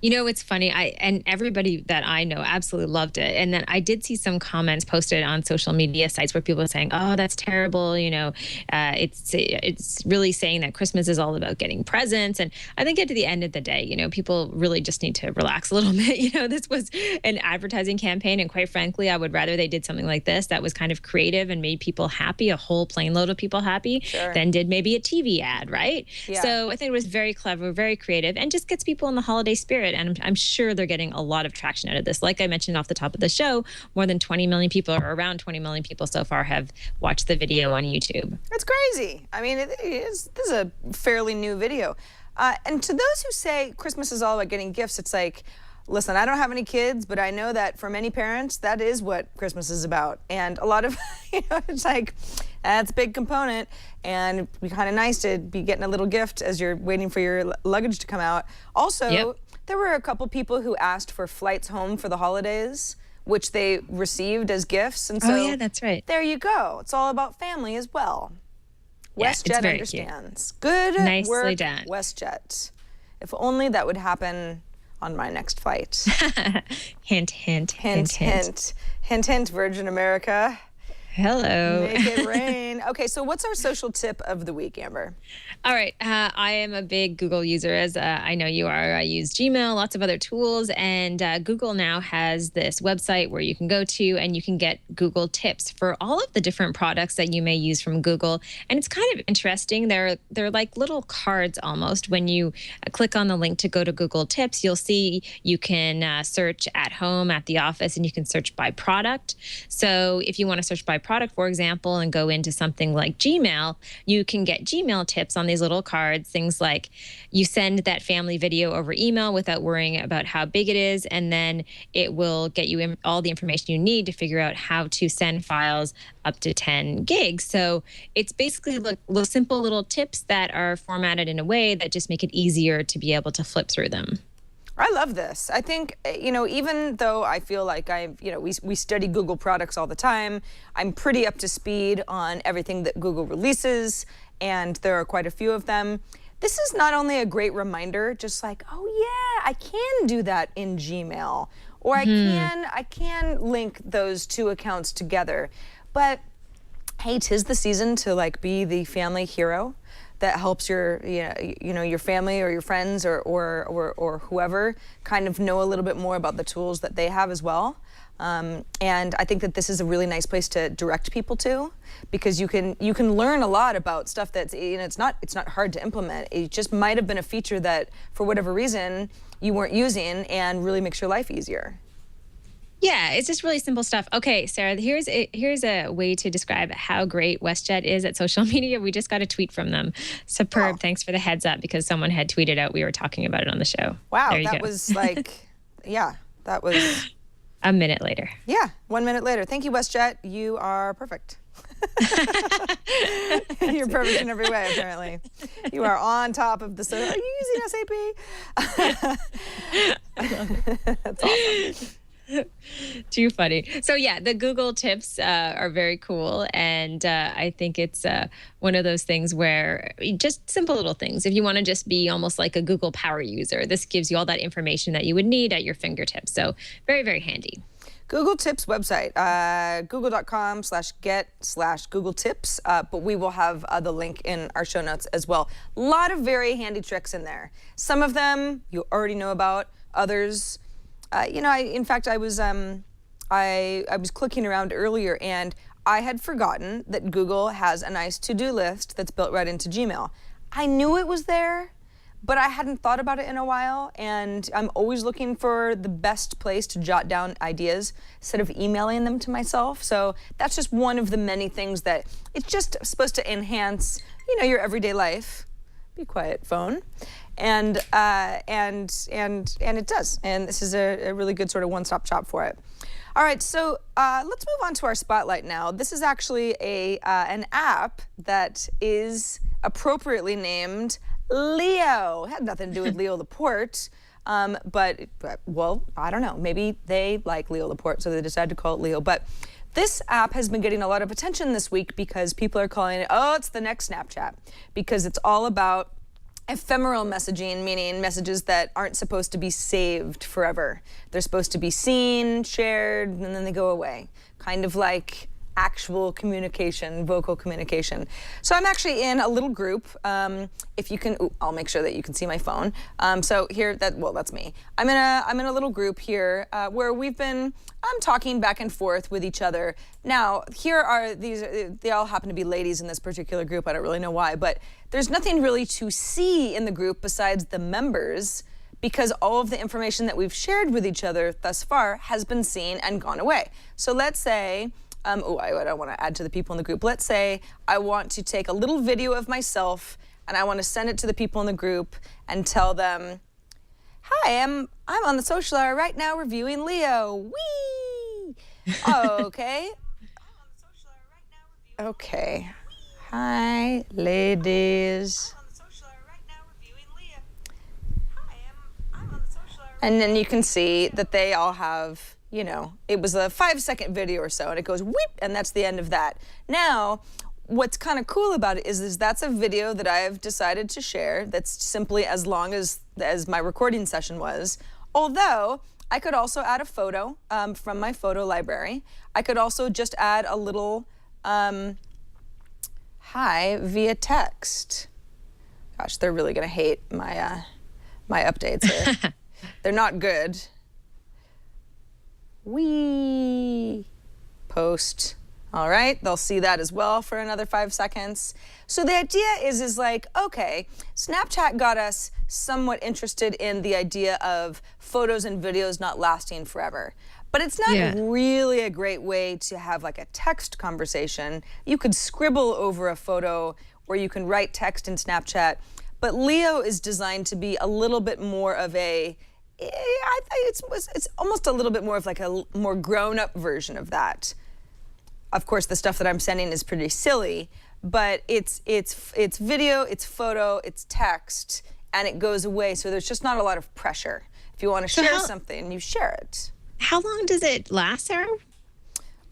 You know, it's funny. And everybody that I know absolutely loved it. And then I did see some comments posted on social media sites where people were saying, "Oh, that's terrible." You know, it's really saying that Christmas is all about getting presents. And I think at the end of the day, you know, people really just need to relax a little bit. You know, this was an advertising campaign, and quite frankly, I would rather they did something like this that was kind of creative and made people happy, a whole plane load of people happy, than did maybe a TV ad, right? Yeah. So I think it was very clever, very creative, and just gets people in the holiday spirit. And I'm sure they're getting a lot of traction out of this. Like I mentioned off the top of the show, more than 20 million people, or around 20 million people so far, have watched the video on YouTube. That's crazy. I mean, this is a fairly new video. And to those who say Christmas is all about getting gifts, it's like, listen, I don't have any kids, but I know that for many parents, that is what Christmas is about. And a lot of, you know, it's like, that's a big component. And it'd be kind of nice to be getting a little gift as you're waiting for your luggage to come out. Also, there were a couple people who asked for flights home for the holidays, which they received as gifts. And so, oh yeah, that's right. There you go. It's all about family as well. Yeah, WestJet understands. Good Nicely work, done. WestJet. If only that would happen on my next flight. Hint, hint, hint, hint. Hint, hint, Virgin America. Hello. Make it rain. fun. Okay, so what's our social tip of the week, Amber? All right. I am a big Google user, as I know you are. I use Gmail, lots of other tools, and Google now has this website where you can go to and you can get Google tips for all of the different products that you may use from Google. And it's kind of interesting. They're like little cards almost. When you click on the link to go to Google Tips, you'll see you can search at home, at the office, and you can search by product. So if you want to search by product, for example, and go into something like Gmail, you can get Gmail tips on these little cards. Things like you send that family video over email without worrying about how big it is, and then it will get you all the information you need to figure out how to send files up to 10 gigs. So it's basically simple little tips that are formatted in a way that just make it easier to be able to flip through them. I love this. I think, even though I feel like we study Google products all the time, I'm pretty up to speed on everything that Google releases, and there are quite a few of them. This is not only a great reminder, just like, oh yeah, I can do that in Gmail, or I can link those two accounts together. But hey, 'tis the season to be the family hero that helps your your family or your friends or whoever kind of know a little bit more about the tools that they have as well. And I think that this is a really nice place to direct people to, because you can learn a lot about stuff that's it's not hard to implement. It just might have been a feature that for whatever reason you weren't using, and really makes your life easier. Yeah, it's just really simple stuff. Okay, Sarah, here's a way to describe how great WestJet is at social media. We just got a tweet from them. Superb. Oh. Thanks for the heads up, because someone had tweeted out we were talking about it on the show. Wow, There you that go. was that was A minute later. yeah, 1 minute later. Thank you, WestJet. You are perfect. You're perfect in every way, apparently. You are on top of the... Are you using SAP? That's awesome. Too funny. So yeah, the Google tips are very cool, and I think it's one of those things where just simple little things. If you want to just be almost like a Google Power user, this gives you all that information that you would need at your fingertips. So very, very handy. Google Tips website, google.com/get/Google Tips, but we will have the link in our show notes as well. A lot of very handy tricks in there. Some of them you already know about, others, in fact, I was clicking around earlier, and I had forgotten that Google has a nice to-do list that's built right into Gmail. I knew it was there, but I hadn't thought about it in a while, and I'm always looking for the best place to jot down ideas instead of emailing them to myself. So that's just one of the many things that it's just supposed to enhance, your everyday life. Be quiet, phone. And it does. And this is a really good sort of one-stop shop for it. All right, so let's move on to our spotlight now. This is actually an app that is appropriately named Leo. It had nothing to do with Leo Laporte, but I don't know. Maybe they like Leo Laporte, so they decided to call it Leo. But this app has been getting a lot of attention this week because people are calling it, it's the next Snapchat, because it's all about ephemeral messaging, meaning messages that aren't supposed to be saved forever. They're supposed to be seen, shared, and then they go away. Kind of like actual communication, vocal communication. So I'm actually in a little group. If you can, I'll make sure that you can see my phone. So here, that's me. I'm in a little group here where we've been talking back and forth with each other. Now, here are these, they all happen to be ladies in this particular group. I don't really know why, but there's nothing really to see in the group besides the members, because all of the information that we've shared with each other thus far has been seen and gone away. So let's say, I don't want to add to the people in the group. Let's say I want to take a little video of myself and I want to send it to the people in the group and tell them, hi, I'm on the social hour right now reviewing Leo. Whee! Okay. Okay. Hi, ladies. And then you can see that they all have, it was a 5-second video or so, and it goes whoop, and that's the end of that. Now, what's kind of cool about it is that's a video that I've decided to share that's simply as long as my recording session was. Although, I could also add a photo from my photo library. I could also just add a little hi via text. Gosh, they're really gonna hate my my updates here. They're not good. We post. All right, they'll see that as well for another 5 seconds. So the idea is like, okay, Snapchat got us somewhat interested in the idea of photos and videos not lasting forever. But it's not really a great way to have like a text conversation. You could scribble over a photo or you can write text in Snapchat. But Leo is designed to be a little bit more of a, I think it's almost a little bit more of like a more grown-up version of that. Of course, the stuff that I'm sending is pretty silly, but it's video, it's photo, it's text, and it goes away. So there's just not a lot of pressure. If you want to share something, you share it. How long does it last, Sarah?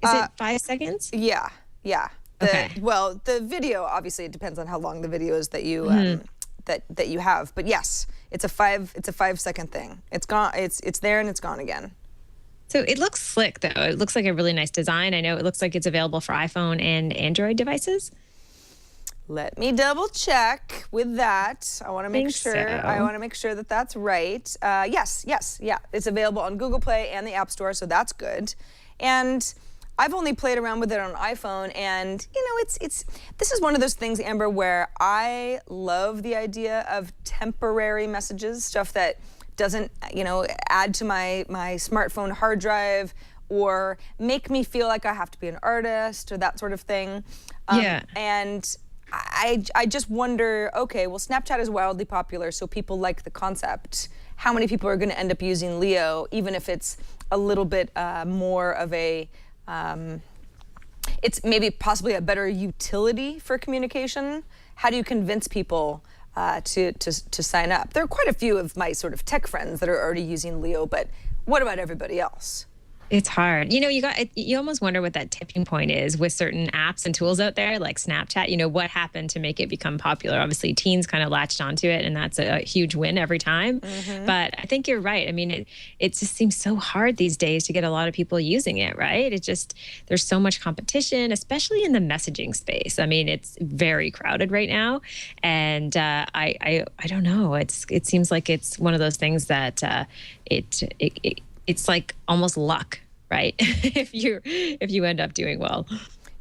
Is it 5 seconds? Yeah. Okay. Well, the video, obviously, it depends on how long the video is that you that you have. But yes, it's a 5 second thing. It's gone. It's there and it's gone again. So it looks slick, though. It looks like a really nice design. I know it looks like it's available for iPhone and Android devices. Let me double check with that. I want to make sure. So. I want to make sure that that's right. Yes. It's available on Google Play and the App Store, so that's good. And I've only played around with it on iPhone, and you know, this is one of those things, Amber, where I love the idea of temporary messages, stuff that doesn't, you know, add to my smartphone hard drive or make me feel like I have to be an artist or that sort of thing. And I just wonder, okay, well, Snapchat is wildly popular, so people like the concept. How many people are going to end up using Leo, even if it's a little bit more of a, it's maybe possibly a better utility for communication? How do you convince people to sign up? There are quite a few of my sort of tech friends that are already using Leo, but what about everybody else? It's hard. You know, you almost wonder what that tipping point is with certain apps and tools out there like Snapchat. You know, what happened to make it become popular? Obviously, teens kind of latched onto it, and that's a huge win every time. But I think you're right. I mean, it just seems so hard these days to get a lot of people using it, right? There's so much competition, especially in the messaging space. I mean, it's very crowded right now, and I don't know. It seems like it's one of those things that it's like almost luck, right? if you end up doing well.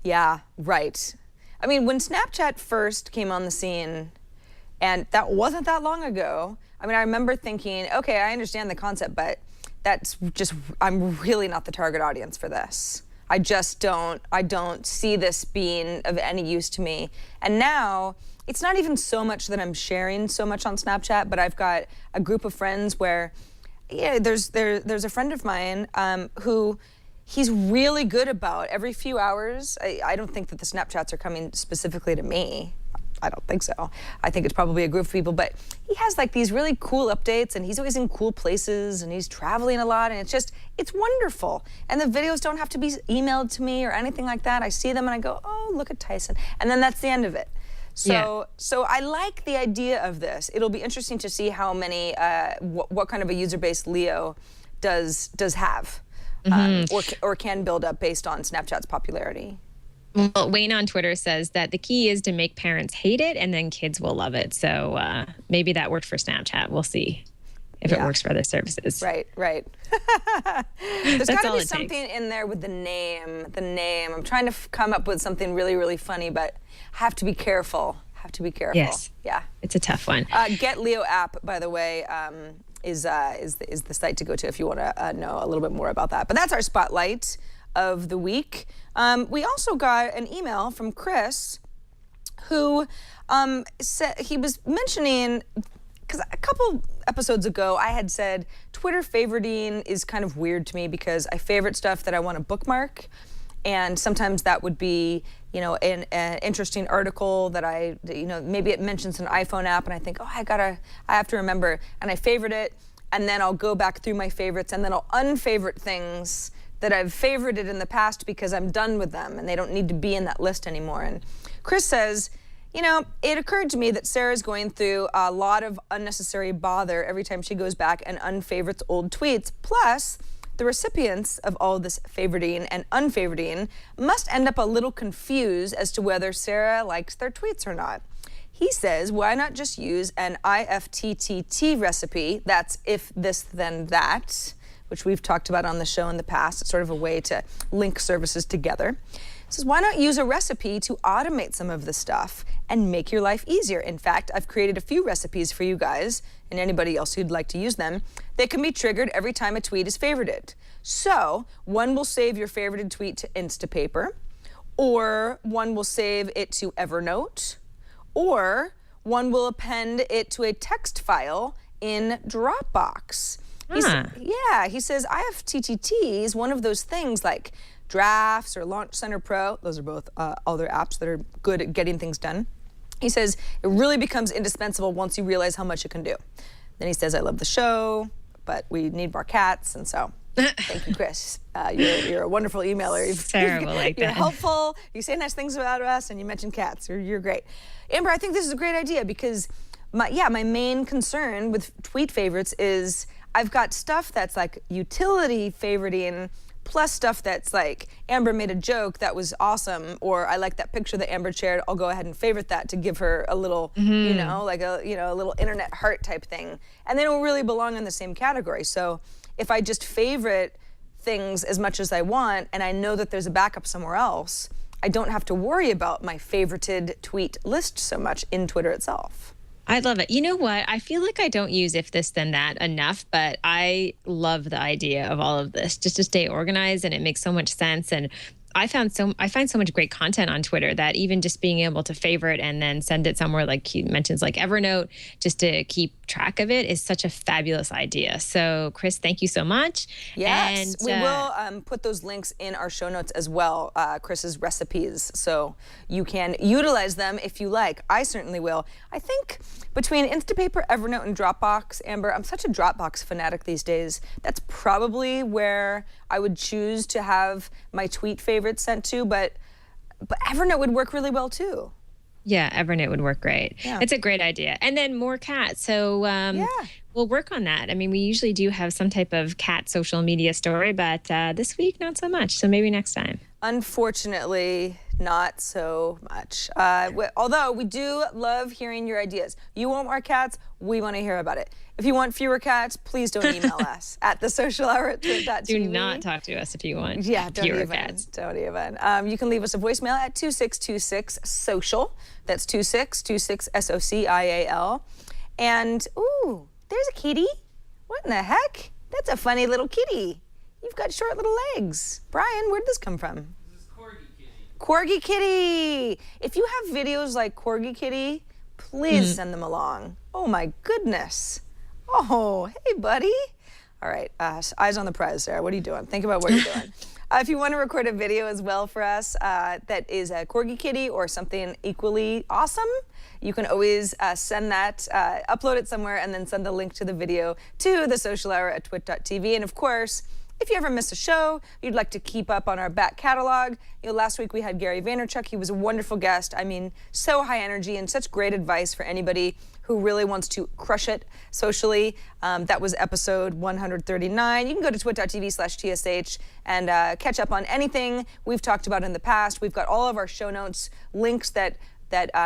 Yeah, right. I mean, when Snapchat first came on the scene, and that wasn't that long ago, I mean, I remember thinking, okay, I understand the concept, but I'm really not the target audience for this. I don't see this being of any use to me. And now, it's not even so much that I'm sharing so much on Snapchat, but I've got a group of friends where there's a friend of mine who he's really good about every few hours. I don't think that the Snapchats are coming specifically to me. I don't think so. I think it's probably a group of people, but he has like these really cool updates and he's always in cool places and he's traveling a lot and it's wonderful. And the videos don't have to be emailed to me or anything like that. I see them and I go, oh, look at Tyson. And then that's the end of it. So I like the idea of this. It'll be interesting to see how many, what kind of a user base Leo does have, or can build up based on Snapchat's popularity. Well, Wayne on Twitter says that the key is to make parents hate it, and then kids will love it. So maybe that worked for Snapchat. We'll see if it works for other services. Right. There's got to be something in there with the name. I'm trying to come up with something really, really funny, but I have to be careful. Yes. Yeah. It's a tough one. Get Leo app, by the way, is the site to go to if you want to know a little bit more about that. But that's our spotlight of the week. We also got an email from Chris, who said he was mentioning, because a couple episodes ago I had said Twitter favoriting is kind of weird to me because I favorite stuff that I want to bookmark, and sometimes that would be, you know, an interesting article that maybe it mentions an iPhone app and I think, oh, I have to remember, and I favorite it, and then I'll go back through my favorites and then I'll unfavorite things that I've favorited in the past because I'm done with them and they don't need to be in that list anymore. And Chris says, you know, it occurred to me that Sarah's going through a lot of unnecessary bother every time she goes back and unfavorites old tweets. Plus, the recipients of all this favoriting and unfavoriting must end up a little confused as to whether Sarah likes their tweets or not. He says, why not just use an IFTTT recipe, that's if this then that, which we've talked about on the show in the past. It's sort of a way to link services together. He says, why not use a recipe to automate some of the stuff and make your life easier? In fact, I've created a few recipes for you guys and anybody else who'd like to use them. They can be triggered every time a tweet is favorited. So one will save your favorited tweet to Instapaper, or one will save it to Evernote, or one will append it to a text file in Dropbox. He says IFTTT is one of those things like Drafts or Launch Center Pro. Those are both other apps that are good at getting things done. He says it really becomes indispensable once you realize how much it can do. Then he says, I love the show, but we need more cats, and so thank you, Chris. You're a wonderful emailer. You're helpful. You say nice things about us, and you mention cats. You're great. Amber, I think this is a great idea because my main concern with tweet favorites is I've got stuff that's like utility favoriting plus stuff that's like Amber made a joke that was awesome, or I like that picture that Amber shared, I'll go ahead and favorite that to give her a little, like a little internet heart type thing. And they don't really belong in the same category. So if I just favorite things as much as I want and I know that there's a backup somewhere else, I don't have to worry about my favorited tweet list so much in Twitter itself. I love it. You know what? I feel like I don't use if this then that enough, but I love the idea of all of this just to stay organized, and it makes so much sense. And I find so much great content on Twitter that even just being able to favorite and then send it somewhere like he mentions, like Evernote, just to keep track of it is such a fabulous idea. So Chris, thank you so much. Yes, and, we will put those links in our show notes as well, Chris's recipes, so you can utilize them if you like. I certainly will. I think between Instapaper, Evernote, and Dropbox, Amber, I'm such a Dropbox fanatic these days. That's probably where I would choose to have my tweet favorites sent to, but Evernote would work really well too. Yeah, Evernote would work great. Yeah. It's a great idea. And then more cats. So we'll work on that. I mean, we usually do have some type of cat social media story, but this week, not so much. So maybe next time. Unfortunately, not so much. Although we do love hearing your ideas. You want more cats? We want to hear about it. If you want fewer cats, please don't email us at thesocialhour@twit.tv. Do not talk to us if you want fewer cats. Don't even. You can leave us a voicemail at 2626-SOCIAL. That's 2626-SOCIAL. And, ooh, there's a kitty. What in the heck? That's a funny little kitty. You've got short little legs. Brian, where'd this come from? This is Corgi Kitty. Corgi Kitty. If you have videos like Corgi Kitty, please send them along. Oh my goodness. Oh, hey buddy. All right, eyes on the prize, Sarah. What are you doing? Think about what you're doing. If you want to record a video as well for us that is a Corgi Kitty or something equally awesome, you can always send that, upload it somewhere, and then send the link to the video to thesocialhour@twit.tv. And of course, if you ever miss a show, you'd like to keep up on our back catalog. Last week we had Gary Vaynerchuk. He was a wonderful guest. I mean, so high energy and such great advice for anybody who really wants to crush it socially. That was episode 139. You can go to twit.tv/TSH and catch up on anything we've talked about in the past. We've got all of our show notes, links that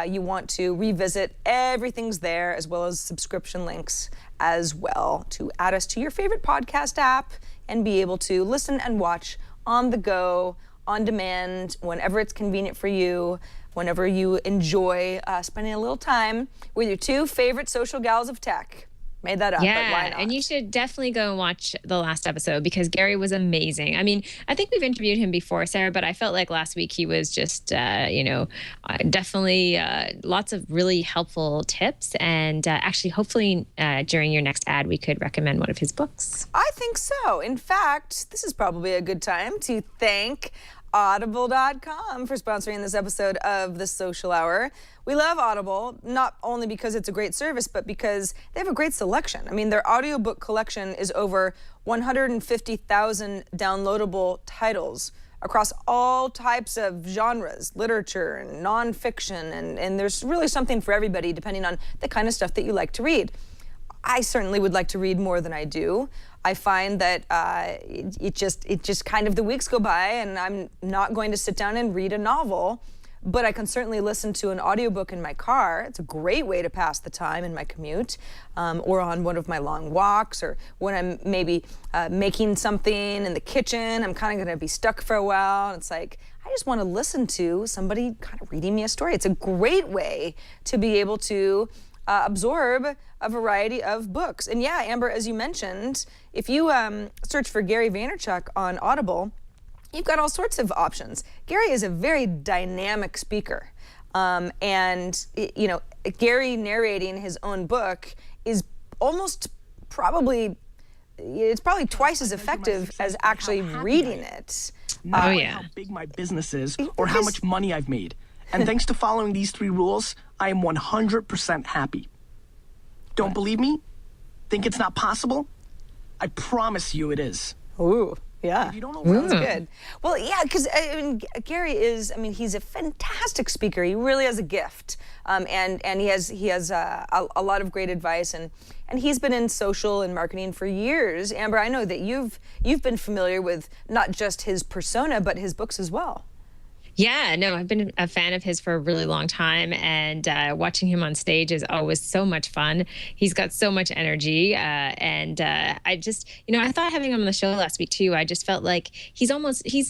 you want to revisit. Everything's there, as well as subscription links as well to add us to your favorite podcast app and be able to listen and watch on the go, on demand, whenever it's convenient for you, whenever you enjoy spending a little time with your two favorite social gals of tech. Made that up, but why not? And you should definitely go and watch the last episode because Gary was amazing. I mean, I think we've interviewed him before, Sarah, but I felt like last week he was just, definitely lots of really helpful tips. And actually, hopefully during your next ad, we could recommend one of his books. I think so. In fact, this is probably a good time to thank Audible.com for sponsoring this episode of The Social Hour. We love Audible, not only because it's a great service, but because they have a great selection. I mean, their audiobook collection is over 150,000 downloadable titles across all types of genres, literature and nonfiction, and there's really something for everybody depending on the kind of stuff that you like to read. I certainly would like to read more than I do. I find that it just kind of the weeks go by and I'm not going to sit down and read a novel, but I can certainly listen to an audiobook in my car. It's a great way to pass the time in my commute, or on one of my long walks, or when I'm maybe making something in the kitchen. I'm kind of going to be stuck for a while, and it's like, I just want to listen to somebody kind of reading me a story. It's a great way to be able to absorb a variety of books. And yeah, Amber, as you mentioned, if you search for Gary Vaynerchuk on Audible, you've got all sorts of options. Gary is a very dynamic speaker. And, you know, Gary narrating his own book is almost probably, it's probably twice as effective as actually reading it. Not how big my business is or how much money I've made. And thanks to following these 3 rules, I am 100% happy. Don't believe me? Think it's not possible? I promise you it is. Ooh, yeah. If you don't know Sounds good. Well, yeah, because Gary is, he's a fantastic speaker. He really has a gift. And he has a lot of great advice, and he's been in social and marketing for years. Amber, I know that you've been familiar with not just his persona, but his books as well. Yeah, no, I've been a fan of his for a really long time, and watching him on stage is always so much fun. He's got so much energy, and I just, I thought having him on the show last week too, I just felt like he's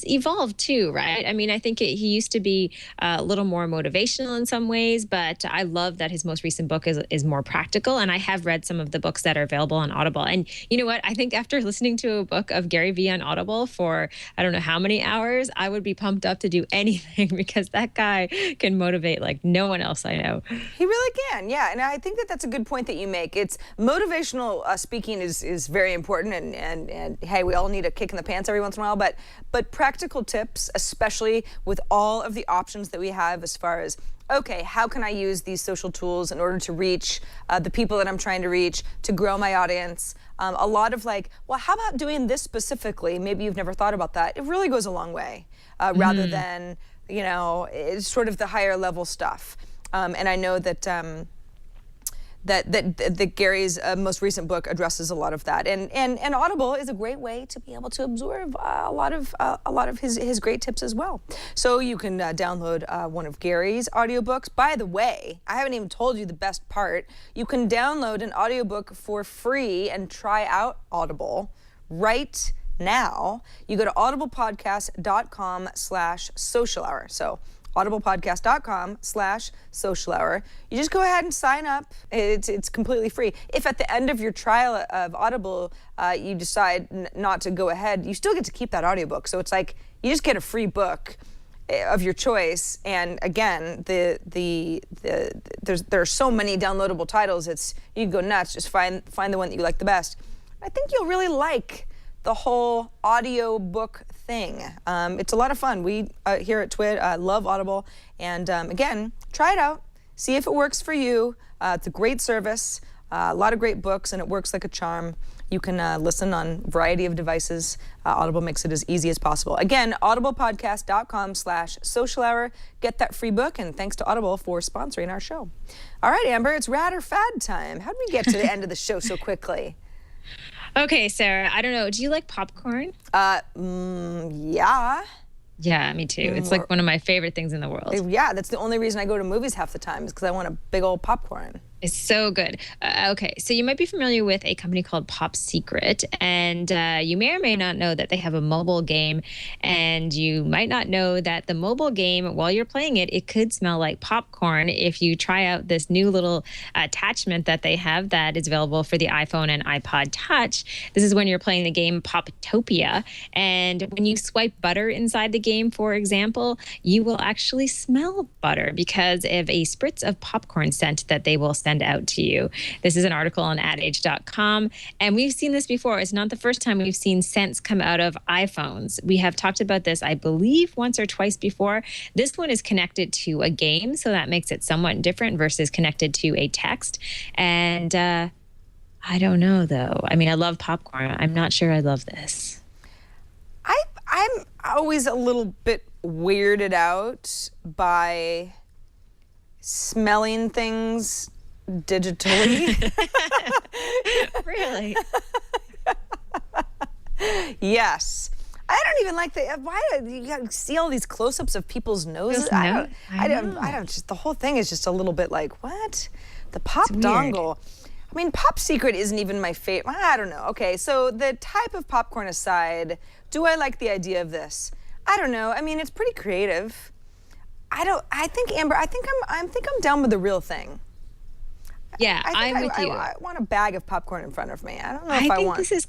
evolved too, right? I mean, I think he used to be a little more motivational in some ways, but I love that his most recent book is more practical, and I have read some of the books that are available on Audible. And you know what? I think after listening to a book of Gary Vee on Audible for I don't know how many hours, I would be pumped up to do anything because that guy can motivate like no one else I know. He really can, yeah. And I think that that's a good point that you make. It's motivational speaking is very important, and hey, we all need a kick in the pants every once in a while, but practical tips, especially with all of the options that we have as far as, okay, how can I use these social tools in order to reach the people that I'm trying to reach, to grow my audience? A lot of like, well, how about doing this specifically? Maybe you've never thought about that. It really goes a long way, rather than, it's sort of the higher level stuff. And I know that that Gary's most recent book addresses a lot of that, and Audible is a great way to be able to absorb a lot of his great tips as well. So you can download one of Gary's audiobooks. By the way, I haven't even told you the best part. You can download an audiobook for free and try out Audible right now. You go to audiblepodcast.com/social hour. So audiblepodcast.com/social hour. You just go ahead and sign up. It's completely free. If at the end of your trial of Audible, you decide not to go ahead, you still get to keep that audiobook. So it's like you just get a free book of your choice. And again, there are so many downloadable titles. You can go nuts. Just find the one that you like the best. I think you'll really like the whole audio book thing. It's a lot of fun. We here at Twit love Audible, and again, try it out, see if it works for you. It's a great service, a lot of great books, and it works like a charm. You can listen on a variety of devices. Audible makes it as easy as possible. Again, audiblepodcast.com/social hour. Get that free book, and thanks to Audible for sponsoring our show. All right, Amber, it's rad or fad time. How did we get to the end of the show so quickly? Okay, Sarah, I don't know. Do you like popcorn? Yeah. Yeah, me too. It's like one of my favorite things in the world. Yeah, that's the only reason I go to movies half the time is because I want a big old popcorn. It's so good. Okay, so you might be familiar with a company called Pop Secret, and you may or may not know that they have a mobile game, and you might not know that the mobile game, while you're playing it, it could smell like popcorn if you try out this new little attachment that they have that is available for the iPhone and iPod Touch. This is when you're playing the game Poptopia, and when you swipe butter inside the game, for example, you will actually smell butter because of a spritz of popcorn scent that they will send out to you. This is an article on adage.com, and we've seen this before. It's not the first time we've seen scents come out of iPhones. We have talked about this, I believe, once or twice before. This one is connected to a game, so that makes it somewhat different versus connected to a text. And I don't know, though. I mean, I love popcorn. I'm not sure I love this. I'm always a little bit weirded out by smelling things digitally. Really? Yes. I don't even like why do you gotta see all these close-ups of people's noses? I don't just, the whole thing is just a little bit like, what? The pop dongle. I mean, Pop Secret isn't even my favorite. I don't know. Okay, so the type of popcorn aside, do I like the idea of this? I don't know. I mean, it's pretty creative. I think Amber, I think I'm down with the real thing. Yeah, I'm with you. I want a bag of popcorn in front of me. I don't know if I want. This is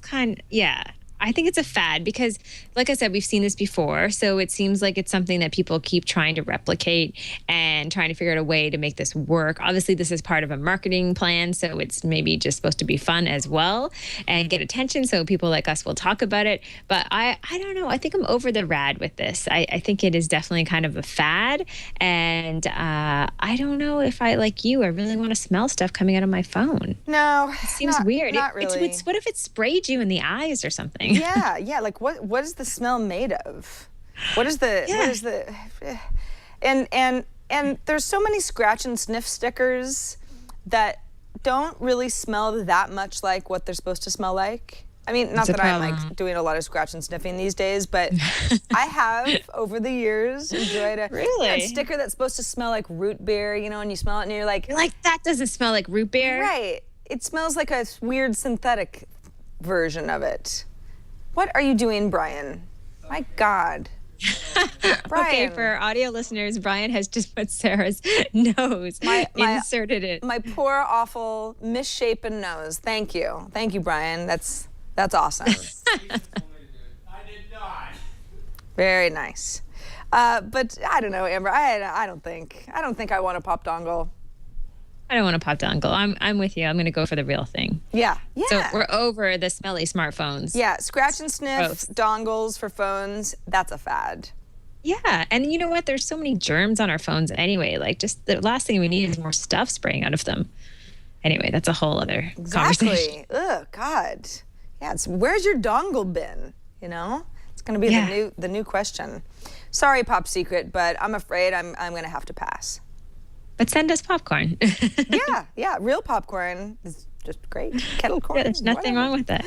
I think it's a fad because, like I said, we've seen this before. So it seems like it's something that people keep trying to replicate and trying to figure out a way to make this work. Obviously, this is part of a marketing plan. So it's maybe just supposed to be fun as well and get attention. So people like us will talk about it. But I don't know. I think I'm over the rad with this. I think it is definitely kind of a fad. And I don't know if I, like you, I really want to smell stuff coming out of my phone. No. It seems weird. Not really. What if it sprayed you in the eyes or something? Yeah. Like what is the smell made of? What is the and there's so many scratch and sniff stickers that don't really smell that much like what they're supposed to smell like. I mean, not that I'm like doing a lot of scratch and sniffing these days, but I have over the years enjoyed a sticker that's supposed to smell like root beer, you know, and you smell it and you're like, that doesn't smell like root beer. Right. It smells like a weird synthetic version of it. What are you doing, Brian? My God. Brian. Okay, for our audio listeners, Brian has just put Sarah's nose, inserted it. My poor, awful, misshapen nose. Thank you. Thank you, Brian. That's awesome. I did not. Very nice. But I don't know, Amber. I don't think I want a pop dongle. I don't want a pop dongle. I'm with you. I'm going to go for the real thing. Yeah. So we're over the smelly smartphones. Yeah, scratch and sniff dongles for phones. That's a fad. Yeah, and you know what? There's so many germs on our phones anyway. Like, just the last thing we need is more stuff spraying out of them. Anyway, that's a whole other conversation. Ugh, God. Yeah, where's your dongle been? You know, it's going to be the new question. Sorry, Pop Secret, but I'm afraid I'm going to have to pass. But send us popcorn. yeah, real popcorn is just great. Kettle corn. Yeah, there's nothing wrong with that.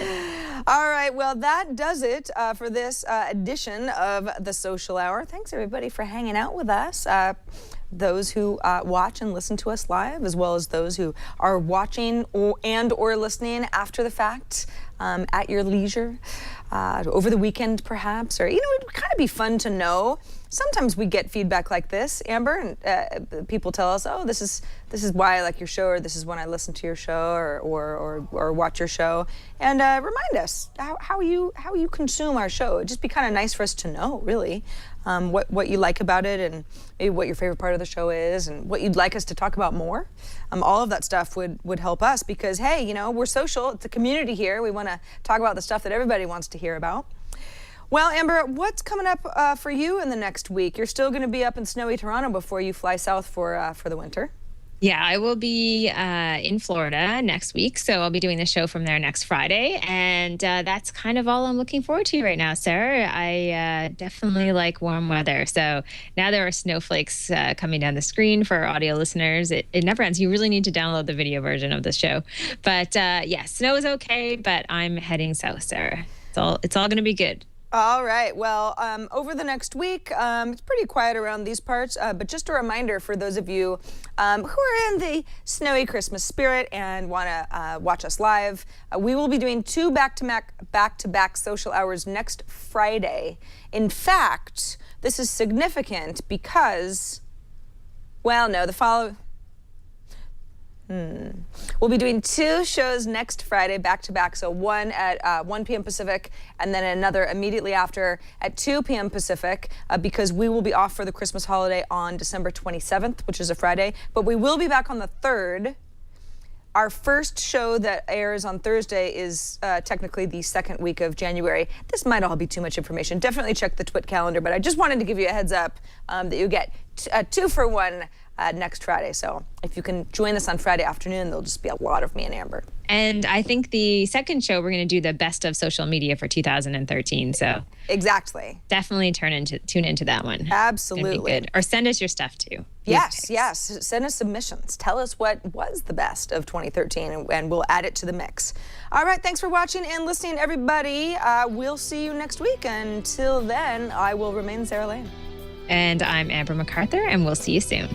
All right, well, that does it for this edition of The Social Hour. Thanks, everybody, for hanging out with us. Those who watch and listen to us live, as well as those who are watching or listening after the fact at your leisure, over the weekend, perhaps. Or, you know, it would kind of be fun to know. Sometimes we get feedback like this, Amber, and people tell us, "Oh, this is why I like your show," or "This is when I listen to your show," or watch your show, and remind us how you consume our show. It'd just be kind of nice for us to know, really, what you like about it, and maybe what your favorite part of the show is, and what you'd like us to talk about more. All of that stuff would help us because, hey, you know, we're social. It's a community here. We want to talk about the stuff that everybody wants to hear about. Well, Amber, what's coming up for you in the next week? You're still going to be up in snowy Toronto before you fly south for the winter. Yeah, I will be in Florida next week, so I'll be doing the show from there next Friday, and that's kind of all I'm looking forward to right now, Sarah. I definitely like warm weather, so now there are snowflakes coming down the screen for our audio listeners. It never ends. You really need to download the video version of the show. But yeah, snow is okay, but I'm heading south, Sarah. It's all going to be good. All right. Well, over the next week, it's pretty quiet around these parts, but just a reminder for those of you who are in the snowy Christmas spirit and want to watch us live, we will be doing 2 back-to-back social hours next Friday. In fact, this is significant because, well, no, the following... We'll be doing 2 shows next Friday back-to-back, so one at 1 p.m. Pacific and then another immediately after at 2 p.m. Pacific because we will be off for the Christmas holiday on December 27th, which is a Friday, but we will be back on the 3rd. Our first show that airs on Thursday is technically the 2nd week of January. This might all be too much information. Definitely check the Twit calendar, but I just wanted to give you a heads up that you get 2 for 1 next Friday. So if you can join us on Friday afternoon, there'll just be a lot of me and Amber. And I think the second show, we're going to do the best of social media for 2013. So Exactly. definitely tune into that one. It's gonna be Absolutely. good. Or send us your stuff too. Yes. Send us submissions. Tell us what was the best of 2013, and we'll add it to the mix. All right, thanks for watching and listening, everybody. We'll see you next week. Until then, I will remain Sarah Lane. And I'm Amber MacArthur, and we'll see you soon.